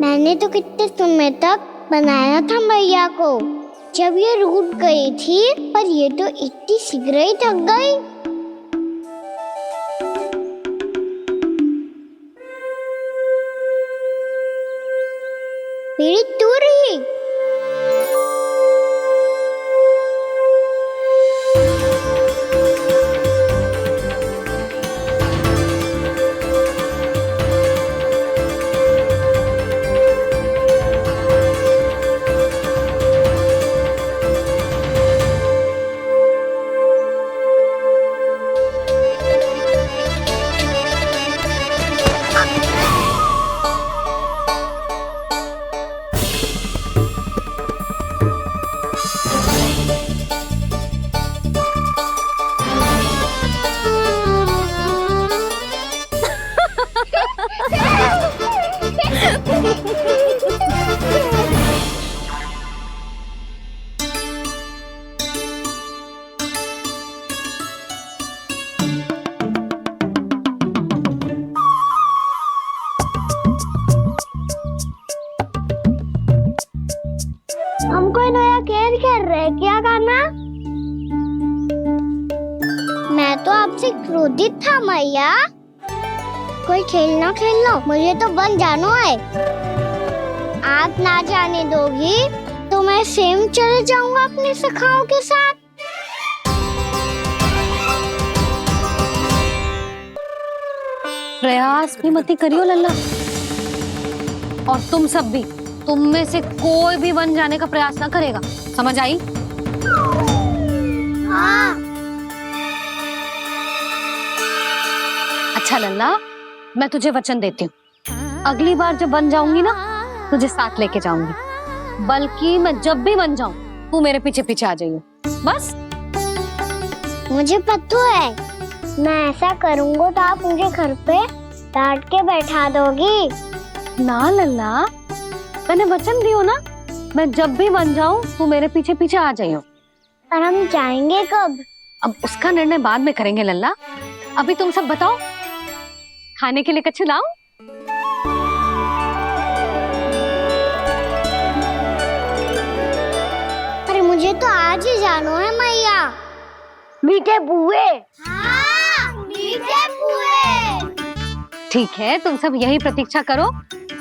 मैंने तो कितने समय तक बनाया था मैया को, जब ये रूठ गई थी, पर ये तो इतनी शीघ्र ही थक गई। मेरी तू रही। हम कोई नया खेल खेल रहे क्या करना? मैं तो आपसे क्रोधित था मैया। कोई खेलना खेल लो, मुझे तो बन जाना है। आप ना जाने दोगी तो मैं स्वयं चले जाऊंगा अपने सखाओं के साथ। प्रयास भी मत करियो लल्ला, और तुम सब भी, तुम में से कोई भी बन जाने का प्रयास ना करेगा, समझ आई? हाँ। अच्छा लल्ला, मैं तुझे वचन देती हूँ, अगली बार जब बन जाऊंगी ना, तुझे साथ लेके जाऊंगी। बल्कि मैं जब भी बन जाऊं, तू मेरे पीछे पीछे आ जाइयो, बस। मुझे पता है, मैं ऐसा करूंगा तो आप मुझे घर पे डांट के बैठा दोगी। ना लल्ला, मैंने वचन दियो ना, मैं जब भी बन जाऊं तू मेरे पीछे पीछे आ जाइयो। पर हम जाएंगे कब? अब उसका निर्णय बाद में करेंगे लल्ला। अभी तुम सब बताओ, खाने के लिए कुछ लाऊं? अरे मुझे तो आज ही जाना है मैया। मीठे पुए। हाँ, मीठे पुए। ठीक है, तुम सब यही प्रतीक्षा करो,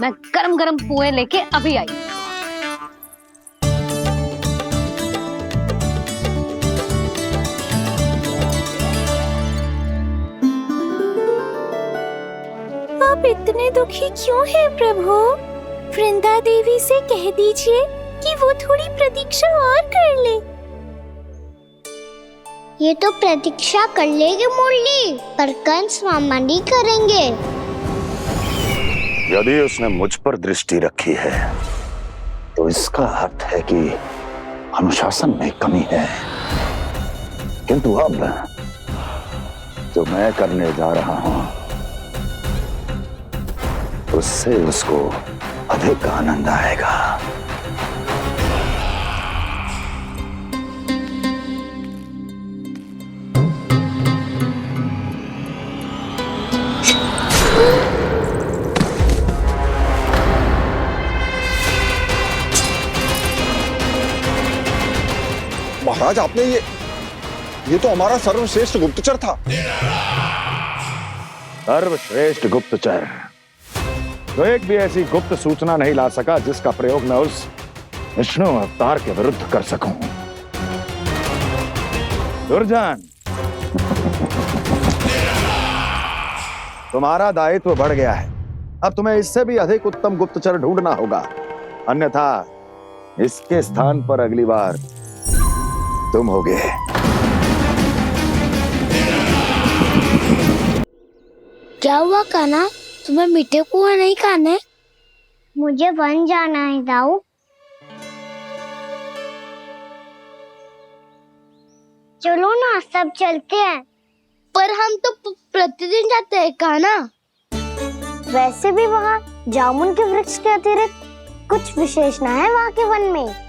मैं गरम गरम पुए लेके अभी आई। आप इतने दुखी क्यों हैं प्रभु? वृंदा देवी से कह दीजिए कि वो थोड़ी प्रतीक्षा और कर ले। ये तो प्रतीक्षा कर लेगी मुरली, पर कंस मामा नहीं करेंगे। यदि उसने मुझ पर दृष्टि रखी है तो इसका अर्थ है कि अनुशासन में कमी है। किंतु अब जो मैं करने जा रहा हूं उससे उसको अधिक आनंद आएगा। महाराज आपने ये तो हमारा सर्वश्रेष्ठ गुप्तचर था। सर्वश्रेष्ठ गुप्तचर तो एक भी ऐसी गुप्त सूचना नहीं ला सका जिसका प्रयोग मैं उस विष्णु अवतार के विरुद्ध कर सकूं। दुर्जन, तुम्हारा दायित्व बढ़ गया है। अब तुम्हें इससे भी अधिक उत्तम गुप्तचर ढूंढना होगा, अन्यथा इसके स्थान पर अगली बार तुम होगे। क्या हुआ कान्हा, तुम्हें मीठे कुआं नहीं खाने? मुझे वन जाना है दाऊ। चलो ना, सब चलते हैं। पर हम तो प्रतिदिन जाते हैं कान्हा। वैसे भी वहाँ जामुन के वृक्ष के अतिरिक्त कुछ विशेष ना है वहाँ के वन में।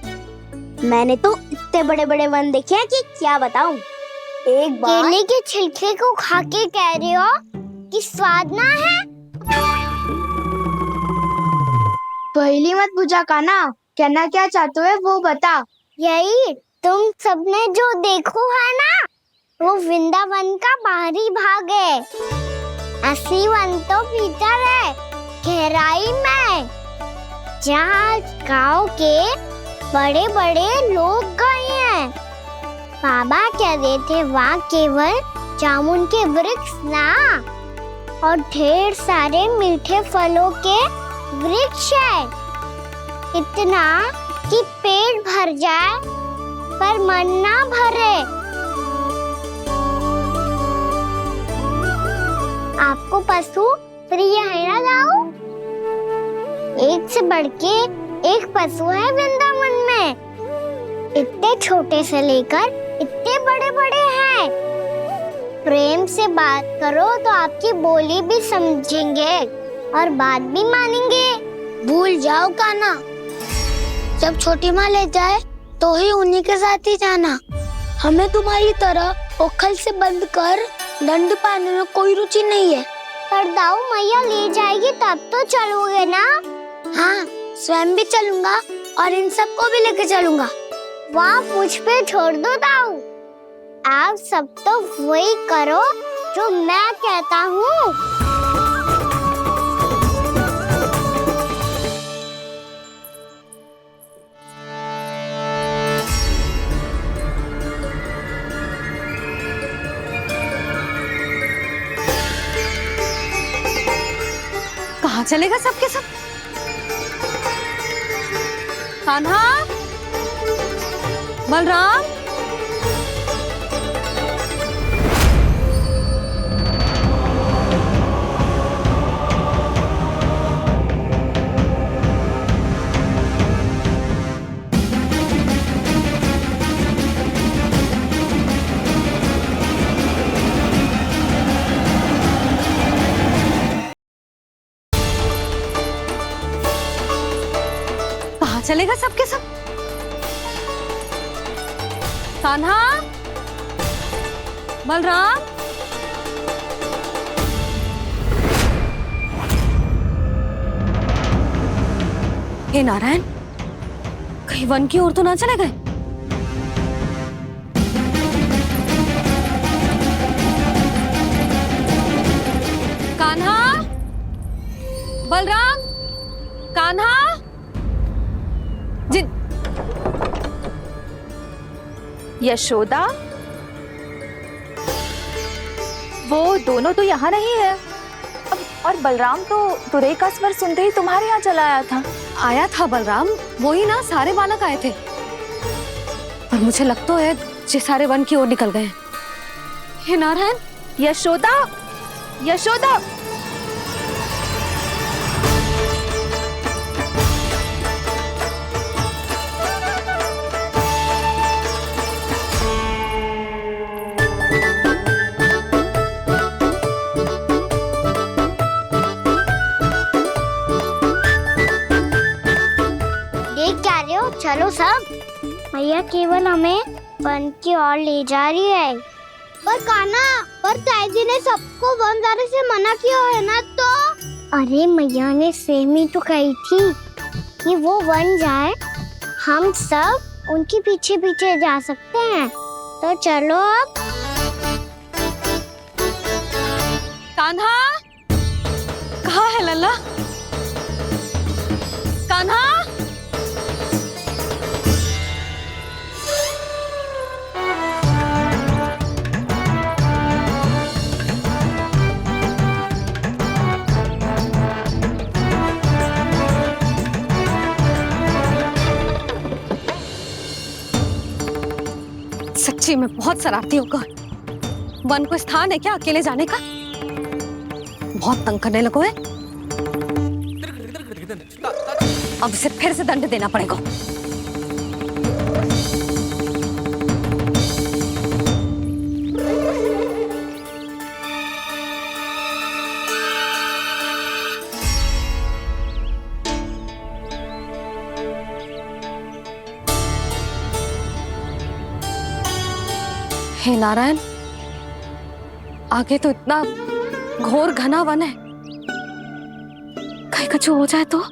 मैंने तो इतने बड़े बड़े वन देखे हैं कि क्या बताऊं। एक बार केले के छिलके को खा के कह रहे हो कि स्वाद ना है? पहली मत पूछा कान्हा, कहना क्या चाहते हो वो बता। यही तुम सबने जो देखो है ना, वो वृंदावन का बाहरी भाग है। असली वन तो भीतर है, गहराई में, जहाँ गांव के बड़े बड़े लोग गए हैं। बाबा कह रहे थे वहाँ केवल जामुन के वृक्ष ना, और ढेर सारे मीठे फलों के वृक्ष है। इतना कि पेट भर जाए पर मन ना भरे। आपको पशु प्रिय है ना दाऊ? एक से बढ़ के एक पशु है वृंदावन में। इतने छोटे से लेकर इतने बड़े बड़े हैं। प्रेम से बात करो तो आपकी बोली भी समझेंगे और बात भी मानेंगे। भूल जाओ कान्हा, जब छोटी माँ ले जाए तो ही उन्हीं के साथ ही जाना। हमें तुम्हारी तरह ओखल से बंद कर दंड पाने में कोई रुचि नहीं है। पर दाऊ मैया ले जाएगी तब तो चलोगे ना? हाँ, स्वयं भी चलूंगा और इन सबको भी लेके चलूंगा। वहाँ मुझ पे छोड़ दो दाऊ। आप सब तो वही करो जो मैं कहता हूँ। कहाँ चलेगा सबके सब? कान्हा, बलराम, कहाँ चलेगा सबके सब? कान्हा, बलराम, हे नारायण, कहीं वन की ओर तो ना चले गए? कान्हा, बलराम, कान्हा, जिन यशोदा, वो दोनों तो यहाँ नहीं है। और बलराम तो तुरई का स्वर सुनते ही तुम्हारे यहाँ चला आया था बलराम, वही ना, सारे बालक आए थे। पर मुझे लगता है ये सारे वन की ओर निकल गए। हे नारायण, यशोदा, यशोदा, चलो सब, मैया केवल हमें वन की ओर ले जा रही है। पर कान्हा, पर ताई जी ने सबको वन जाने से मना किया है ना तो? अरे मैया ने सेम ही तो कही थी कि वो वन जाए, हम सब उनके पीछे पीछे जा सकते हैं, तो चलो अब। कान्हा, कहाँ है लल्ला? कान्हा, सच्ची में बहुत शरारती होगा। वन को स्थान है क्या अकेले जाने का? बहुत तंग करने लगो है। अब इसे फिर से दंड देना पड़ेगा। हे नारायण, आगे तो इतना घोर घना वन है, कहीं कुछ हो जाए तो?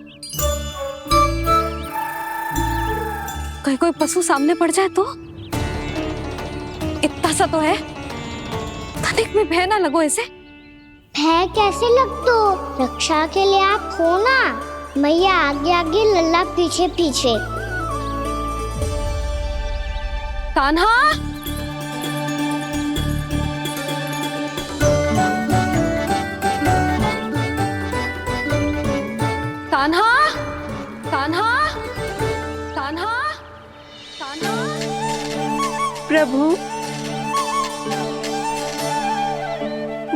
कहीं कोई पशु सामने पड़ जाए तो? इतना सा तो है, तनिक भी भय ना लगो इसे। भय कैसे लग तो? रक्षा के लिए आप हो ना। मैया आगे आगे, लल्ला पीछे पीछे। कान्हा, कान्हा, कान्हा, कान्हा, कान्हा। प्रभु,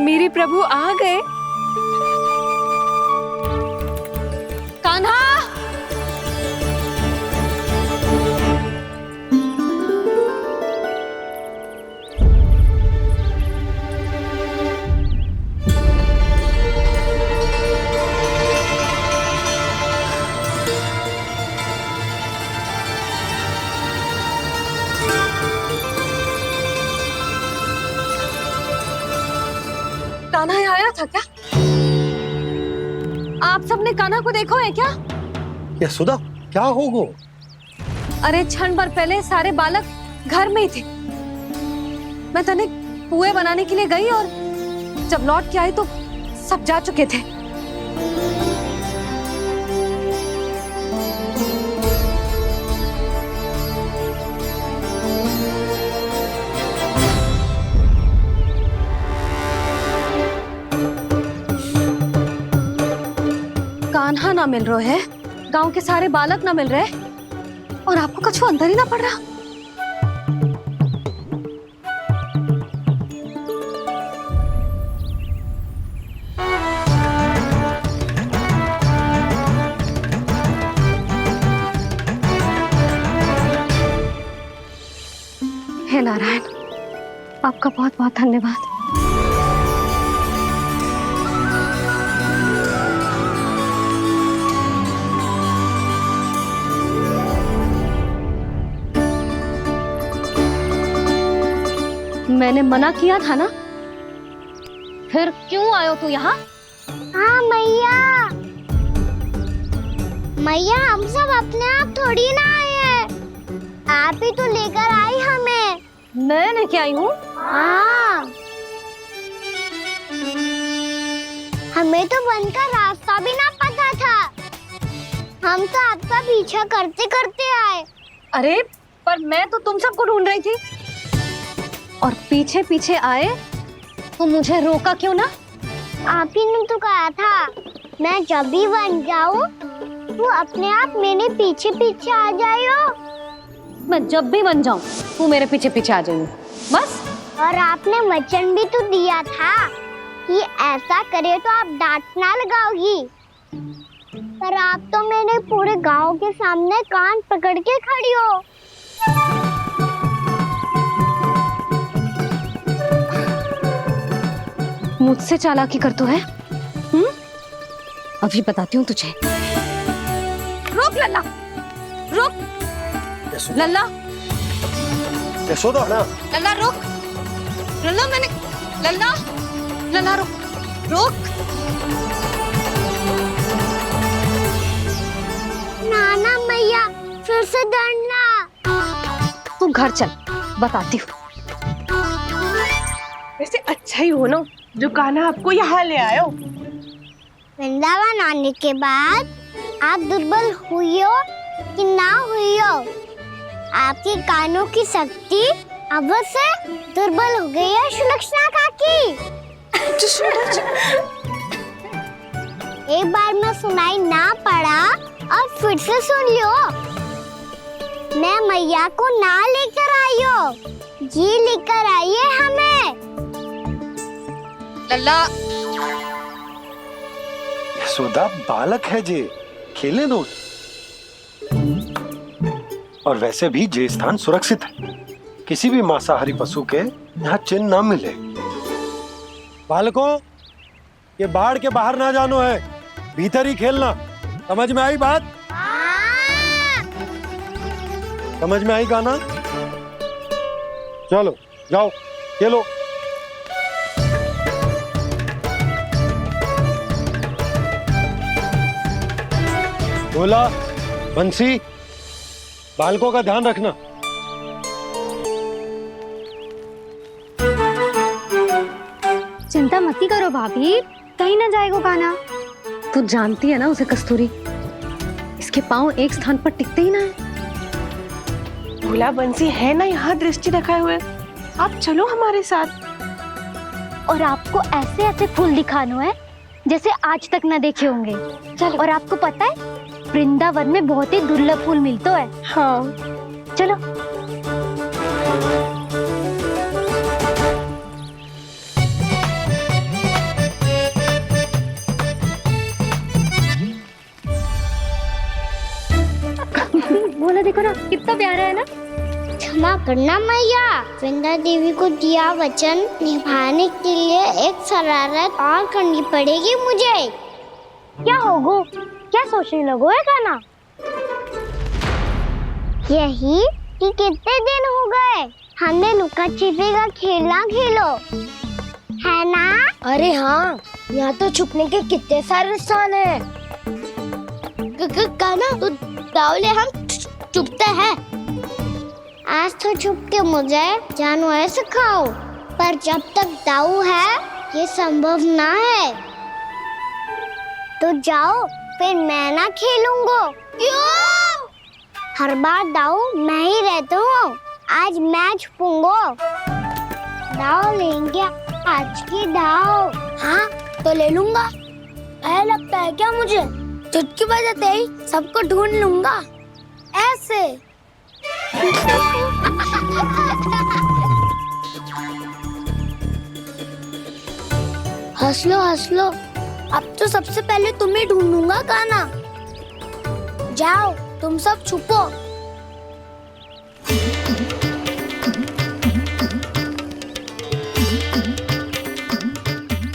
मेरे प्रभु आ गए। कान्हा, कान्हा यहाँ आया था क्या? आप सबने कान्हा को देखो है क्या? यशोदा, क्या हो गो? अरे क्षण भर पहले सारे बालक घर में ही थे। मैं तनिक पुए बनाने के लिए गई और जब लौट के आई तो सब जा चुके थे। कान्हा ना मिल रहे है, गांव के सारे बालक ना मिल रहे, और आपको कछु अंदर ही ना पड़ रहा। हे नारायण, आपका बहुत बहुत धन्यवाद। मैंने मना किया था ना, फिर क्यों आयो तू यहाँ? हाँ मैया, मैया हम सब अपने आप थोड़ी ना आए हैं, आप ही तो लेकर आई हमें। मैं लेके आई हूँ? हाँ, हमें तो वन का रास्ता भी ना पता था, हम तो आपका पीछा करते करते आए। अरे पर मैं तो तुम सबको ढूंढ रही थी, और पीछे पीछे आए तो मुझे रोका क्यों ना? आप ही ने तो कहा था मैं जब भी बन जाऊं तू अपने आप मेरे पीछे पीछे आ जाइयो। मैं जब भी बन जाऊं तू मेरे पीछे पीछे आ जाइयो, बस। और आपने वचन भी तो दिया था कि ऐसा करे तो आप डांट ना लगाओगी, पर आप तो मेरे पूरे गांव के सामने कान पकड़ के खड़ी हो। मुझसे चालाकी करतू है? अभी बताती हूँ तुझे। रुक लल्ला, रुक लल्ला, यशोदा ना। लल्ला रुक, लल्ला मैंने, लल्ला, लल्ला रुक, रुक। नाना मैया फिर से डरना। घर चल, बताती हूँ। वैसे अच्छा ही हो ना जो कान्हा आपको यहाँ ले आयो। वृंदावन आने के बाद आप दुर्बल हुई हो कि ना हुई हो, आपके कानों की शक्ति अब से दुर्बल हो गई है सुलक्षणा काकी। एक बार में सुनाई ना पड़ा और फिर से सुन लो। मैं मैया को ना लेकर आई हो, जी लेकर आई है हमें। लल्ला यशोदा बालक है जे, खेले दो। और वैसे भी जे स्थान सुरक्षित है, किसी भी मांसाहारी पशु के यहाँ चिन्ह ना मिले। बालकों, ये बाढ़ के बाहर ना जानो है, भीतर ही खेलना। समझ में आई बात? समझ में आई गाना? चलो जाओ खेलो। बोला बंसी, बालकों का ध्यान रखना। चिंता मती करो भाभी, कहीं ना जाएगा कान्हा। तू जानती है ना उसे कस्तूरी, इसके पांव एक स्थान पर टिकते ही ना है। भोला बंसी है ना यहाँ दृष्टि रखाए हुए, आप चलो हमारे साथ। और आपको ऐसे ऐसे फूल दिखानो है जैसे आज तक न देखे होंगे। चलो। और आपको पता है वृंदावन में बहुत ही दुर्लभ फूल मिलते हैं। हाँ चलो। बोला देखो ना कितना प्यारा है ना। क्षमा करना मैया, वृंदा देवी को दिया वचन निभाने के लिए एक शरारत और करनी पड़ेगी मुझे। क्या होगो? क्या सोचने लगो है कान्हा? यही कि कितने दिन हो गए हमने लुका छिपी का खेलना खेलो, है ना? अरे हाँ, यहाँ तो छुपने के कितने सारे स्थान है। कान्हा तो दावले हम छुपते हैं। आज तो छुप के मुझे जानवर सिखाओ, पर जब तक दाऊ है ये संभव ना है। तो जाओ, फिर मैं ना खेलूंगा। क्यों? हर बार दाऊ मैं ही रहता हूँ, आज मैं छुपूंगा। दाऊ लेंगे आज की दाऊ। हाँ तो ले लूंगा। ऐसा लगता है क्या मुझे? चुटकी बजाते ही सबको ढूंढ लूंगा ऐसे। हंस लो, अब तो सबसे पहले तुम्हें ढूंढूंगा कान्हा। जाओ तुम सब छुपो।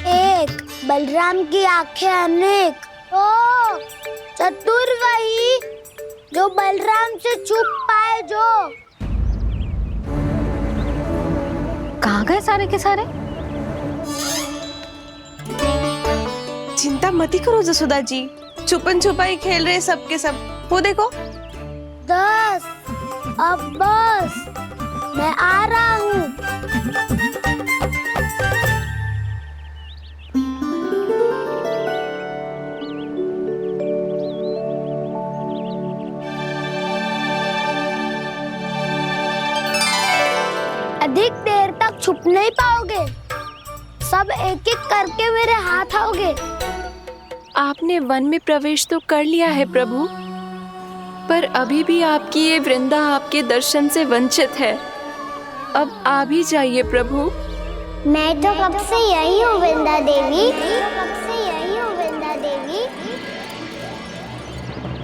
एक बलराम की आंखें अनेक, तो चतुर वही जो बलराम से छुप पाए। जो कहाँ गए सारे के सारे? चिंता मती करो जसोदा जी, छुपन छुपाई खेल रहे सबके सब। वो देखो 10, अब बस, मैं आ रहा हूँ। अधिक देर तक छुप नहीं पाओगे, सब एक एक करके मेरे हाथ आओगे। आपने वन में प्रवेश तो कर लिया है प्रभु, पर अभी भी आपकी ये वृंदा आपके दर्शन से वंचित है। अब आ भी जाइए प्रभु। मैं तो कब से यही हूँ वृंदा देवी, कब से यही हूँ वृंदा देवी।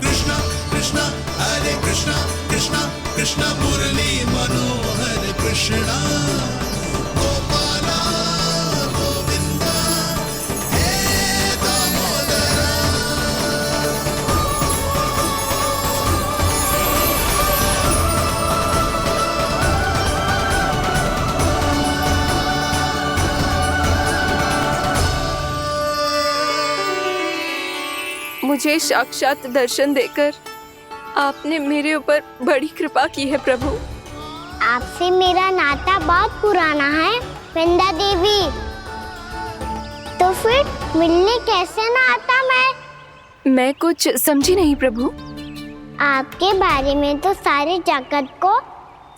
कृष्णा कृष्णा हरे कृष्णा, कृष्णा कृष्णा मुरली मनोहर कृष्णा, गोपाला गोविंदा हे दामोदरा। मुझे साक्षात दर्शन देकर आपने मेरे ऊपर बड़ी कृपा की है प्रभु। आपसे मेरा नाता बहुत पुराना है वृंदा देवी। तो फिर मिलने कैसे ना आता मैं कुछ समझी नहीं प्रभु। आपके बारे में तो सारे जगत को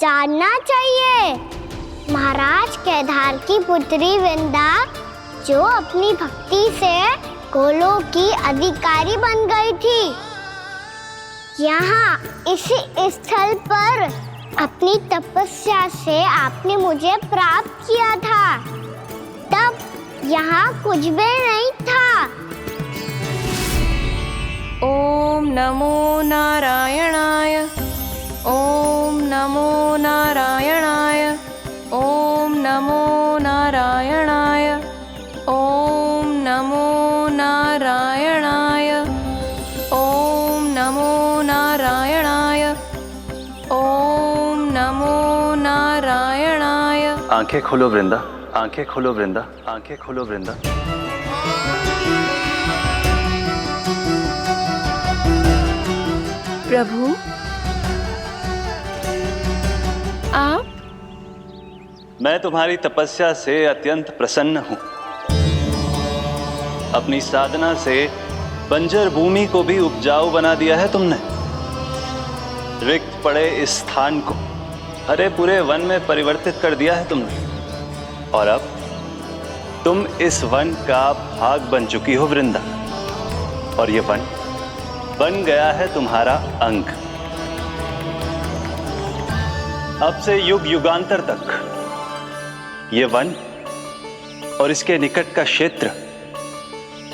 जानना चाहिए। महाराज केदार की पुत्री वृंदा जो अपनी भक्ति से गोलों की अधिकारी बन गई थी, यहाँ इसी स्थल पर अपनी तपस्या से आपने मुझे प्राप्त किया था। तब यहाँ कुछ भी नहीं था। ओम नमो नारायणाय, ओम नमो नारायणाय, ओम नमो नारायणाय, ओम नमो नारायणाय, ओम नमो नारायणाय, ओम नमो नारायणाय। आंखें खोलो वृंदा, आंखें खोलो वृंदा, आंखें खोलो वृंदा। प्रभु आप? मैं तुम्हारी तपस्या से अत्यंत प्रसन्न हूं। अपनी साधना से बंजर भूमि को भी उपजाऊ बना दिया है तुमने। रिक्त पड़े इस स्थान को हरे पूरे वन में परिवर्तित कर दिया है तुमने। और अब तुम इस वन का भाग बन चुकी हो वृंदा। और ये वन बन गया है तुम्हारा अंग। अब से युग युगांतर तक ये वन और इसके निकट का क्षेत्र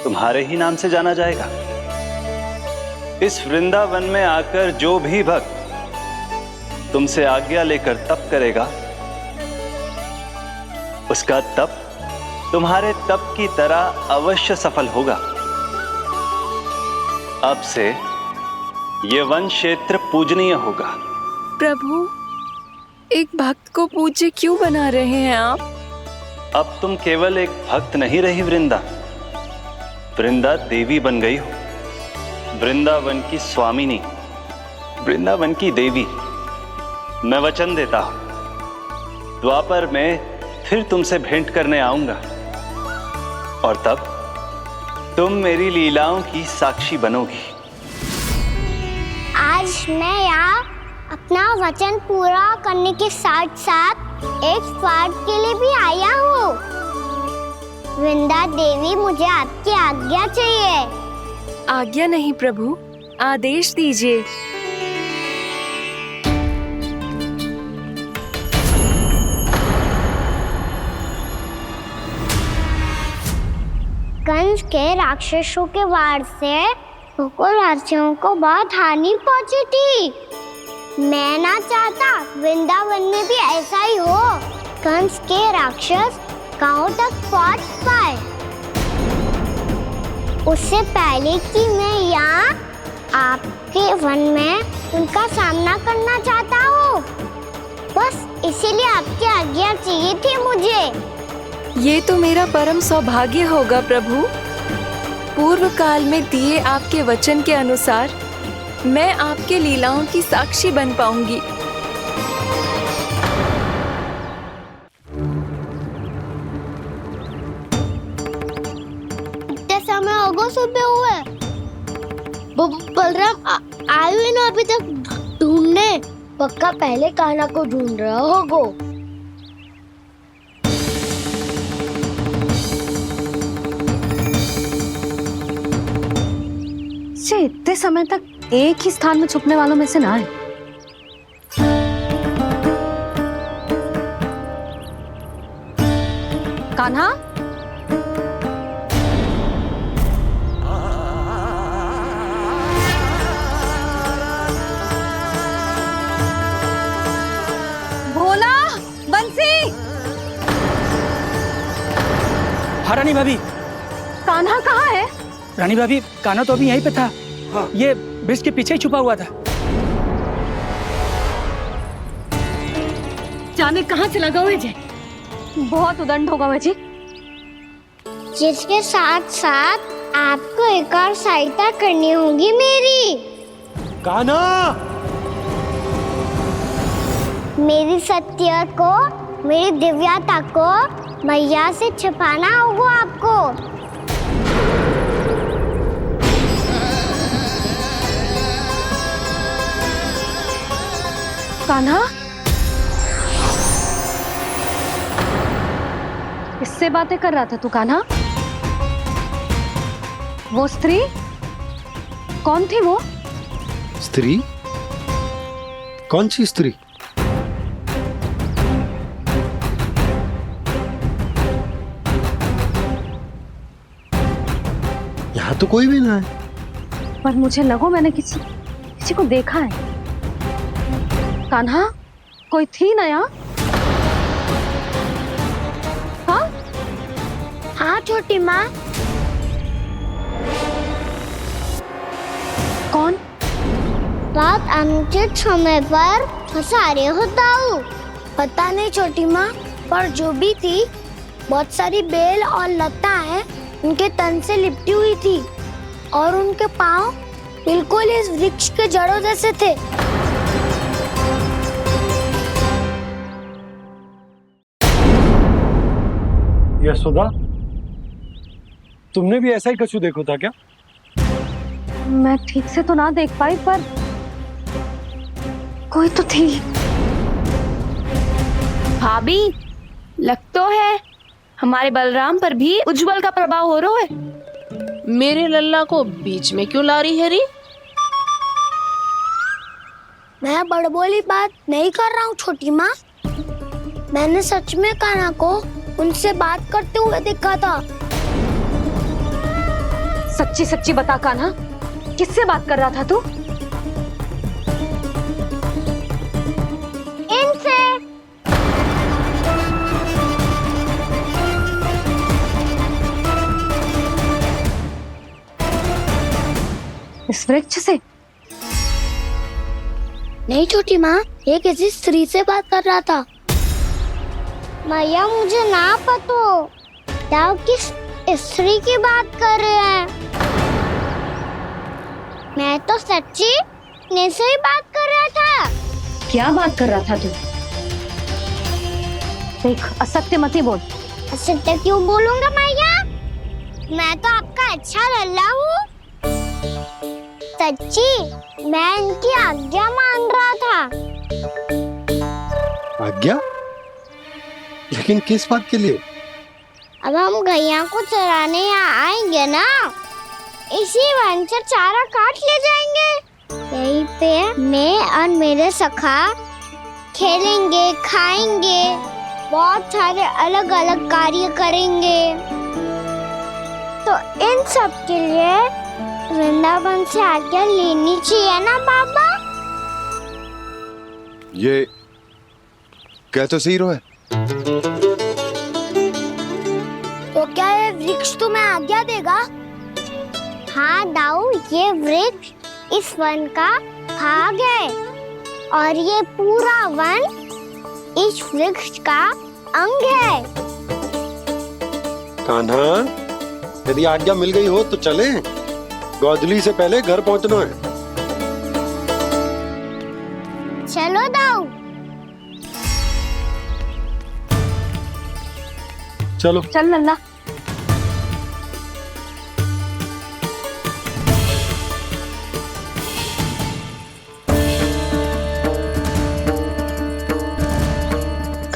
तुम्हारे ही नाम से जाना जाएगा। इस वृंदावन में आकर जो भी भक्त तुमसे आज्ञा लेकर तप करेगा, उसका तप तुम्हारे तप की तरह अवश्य सफल होगा। अब से ये वन क्षेत्र पूजनीय होगा। प्रभु एक भक्त को पूज्य क्यों बना रहे हैं आप? अब तुम केवल एक भक्त नहीं रही वृंदा, वृंदा देवी बन गई हो। वृंदावन की स्वामिनी, वृंदावन की देवी। मैं वचन देता हूं द्वापर में फिर तुमसे भेंट करने आऊंगा और तब तुम मेरी लीलाओं की साक्षी बनोगी। आज मैं यहाँ अपना वचन पूरा करने के साथ साथ एक स्वार्थ के लिए भी आया हूँ। वृंदा देवी, मुझे आपकी आज्ञा चाहिए। आज्ञा नहीं प्रभु, आदेश दीजिए। कंस के राक्षसों के वार से गोकुलवासियों को बहुत हानि पहुंची थी। मैं ना चाहता वृंदावन में भी ऐसा ही हो। कंस के राक्षस गांव तक पहुंच पाए, उससे पहले कि मैं यहाँ आपके वन में उनका सामना करना चाहता हूँ। बस इसीलिए आपकी आज्ञा चाहिए थी मुझे। ये तो मेरा परम सौभाग्य होगा प्रभु। पूर्व काल में दिए आपके वचन के अनुसार मैं आपके लीलाओं की साक्षी बन पाऊंगी। इतना समय होगा सुबह हुए। बलराम आए हुए ना अभी तक ढूंढने। पक्का पहले कान्हा को ढूंढ रहा होगा। इतने समय तक एक ही स्थान में छुपने वालों में से ना है। कान्हा, भोला, बंसी। हाँ रानी भाभी। कान्हा कहाँ है? रानी भाभी, कान्हा तो अभी यहीं पे था। हाँ। ये ब्रिज के पीछे ही छुपा हुआ था। जाने कहाँ से लगा हुआ है। बहुत उदंड होगा जी। जिसके साथ साथ आपको एक और सहायता करनी होगी मेरी। कान्हा, मेरी सत्य को, मेरी दिव्यता को मैया से छिपाना होगा आपको। कान्हा, किससे बातें कर रहा था तू कान्हा? वो स्त्री कौन थी? वो स्त्री? कौन सी स्त्री? यहाँ तो कोई भी ना है। पर मुझे लगो मैंने किसी को देखा है। कान्हा, कोई थी ना यहाँ? हाँ हाँ छोटी माँ। कौन? रात अनुचित समय पर फंसा रहे हो दाऊ। पता नहीं छोटी माँ, पर जो भी थी बहुत सारी बेल और लता है उनके तन से लिपटी हुई थी और उनके पाँव बिल्कुल इस वृक्ष के जड़ों जैसे थे। यशोदा, तुमने भी ऐसा ही कछु देखो था क्या? मैं ठीक से तो ना देख पाई, पर कोई तो थी। भाभी, लग तो है हमारे बलराम पर भी उज्जवल का प्रभाव हो रहा है। मेरे लल्ला को बीच में क्यों ला रही है री? मैं बड़बोली बात नहीं कर रहा हूँ छोटी माँ। मैंने सच में कान्हा को उनसे बात करते हुए देखा था। सच्ची सच्ची बता कान्हा, किससे बात कर रहा था तू? इनसे। इस वृक्ष से? नहीं छोटी माँ, ये किसी स्त्री से बात कर रहा था। मैया मुझे ना पतो दाऊ किस स्त्री की बात कर रहे हैं। मैं तो सच्ची ने से ही बात कर रहा था। क्या बात कर रहा था तू? देख, असत्य मत ही बोल। असत्य क्यों बोलूंगा मैया? मैं तो आपका अच्छा लल्ला हूँ। सच्ची मैं इनकी आज्ञा मान रहा था। आज्ञा? लेकिन किस बात के लिए? अब हम गैया को चराने यहाँ आएंगे ना, इसी वन से चारा काट ले जाएंगे। यहीं पे मैं और मेरे सखा खेलेंगे, खाएंगे, बहुत सारे अलग अलग कार्य करेंगे। तो इन सब के लिए वृंदावन से आज्ञा लेनी चाहिए ना बाबा? ये क्या तो सही रो है। तो क्या ये वृक्ष तुम्हें आज्ञा देगा? हाँ दाऊ, ये वृक्ष इस वन का भाग है और ये पूरा वन इस वृक्ष का अंग है। कान्हा, यदि आज्ञा मिल गई हो तो चले। गोधली से पहले घर पहुंचना है। चलो दाऊ। चलो चल लल्ला।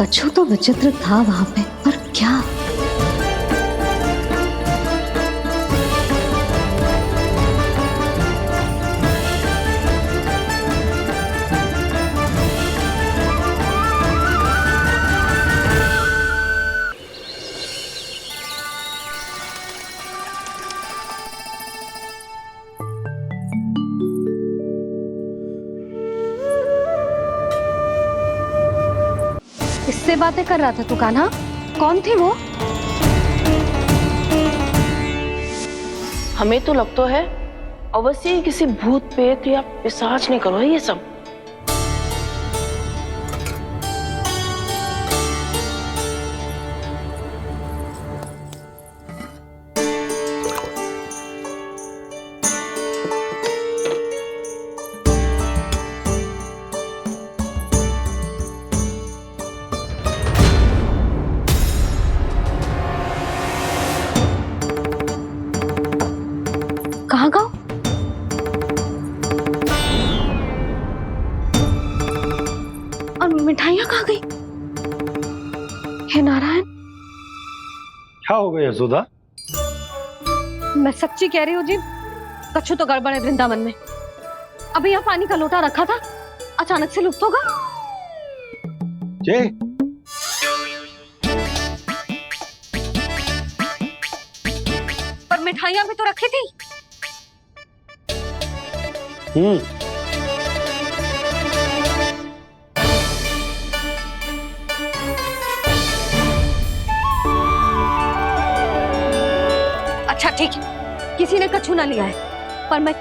कछु तो विचित्र था वहां पे, पर क्या? किससे बातें कर रहा था तू कान्हा? कौन थी वो? हमें तो लगता है अवश्य ही किसी भूत प्रेत या पिशाच ने करो है ये सब। मिठाइयाँ कहाँ गई? हे नारायण, क्या हो गया यशोदा? मैं सच्ची कह रही हूँ जी, कछु तो गड़बड़ है वृंदावन में। अभी यहाँ पानी का लोटा रखा था, अचानक से लुप्त होगा। जय, पर मिठाइयाँ भी तो रखी थी। अच्छा ठीक है, किसी ने कछु ना लिया है, पर मैं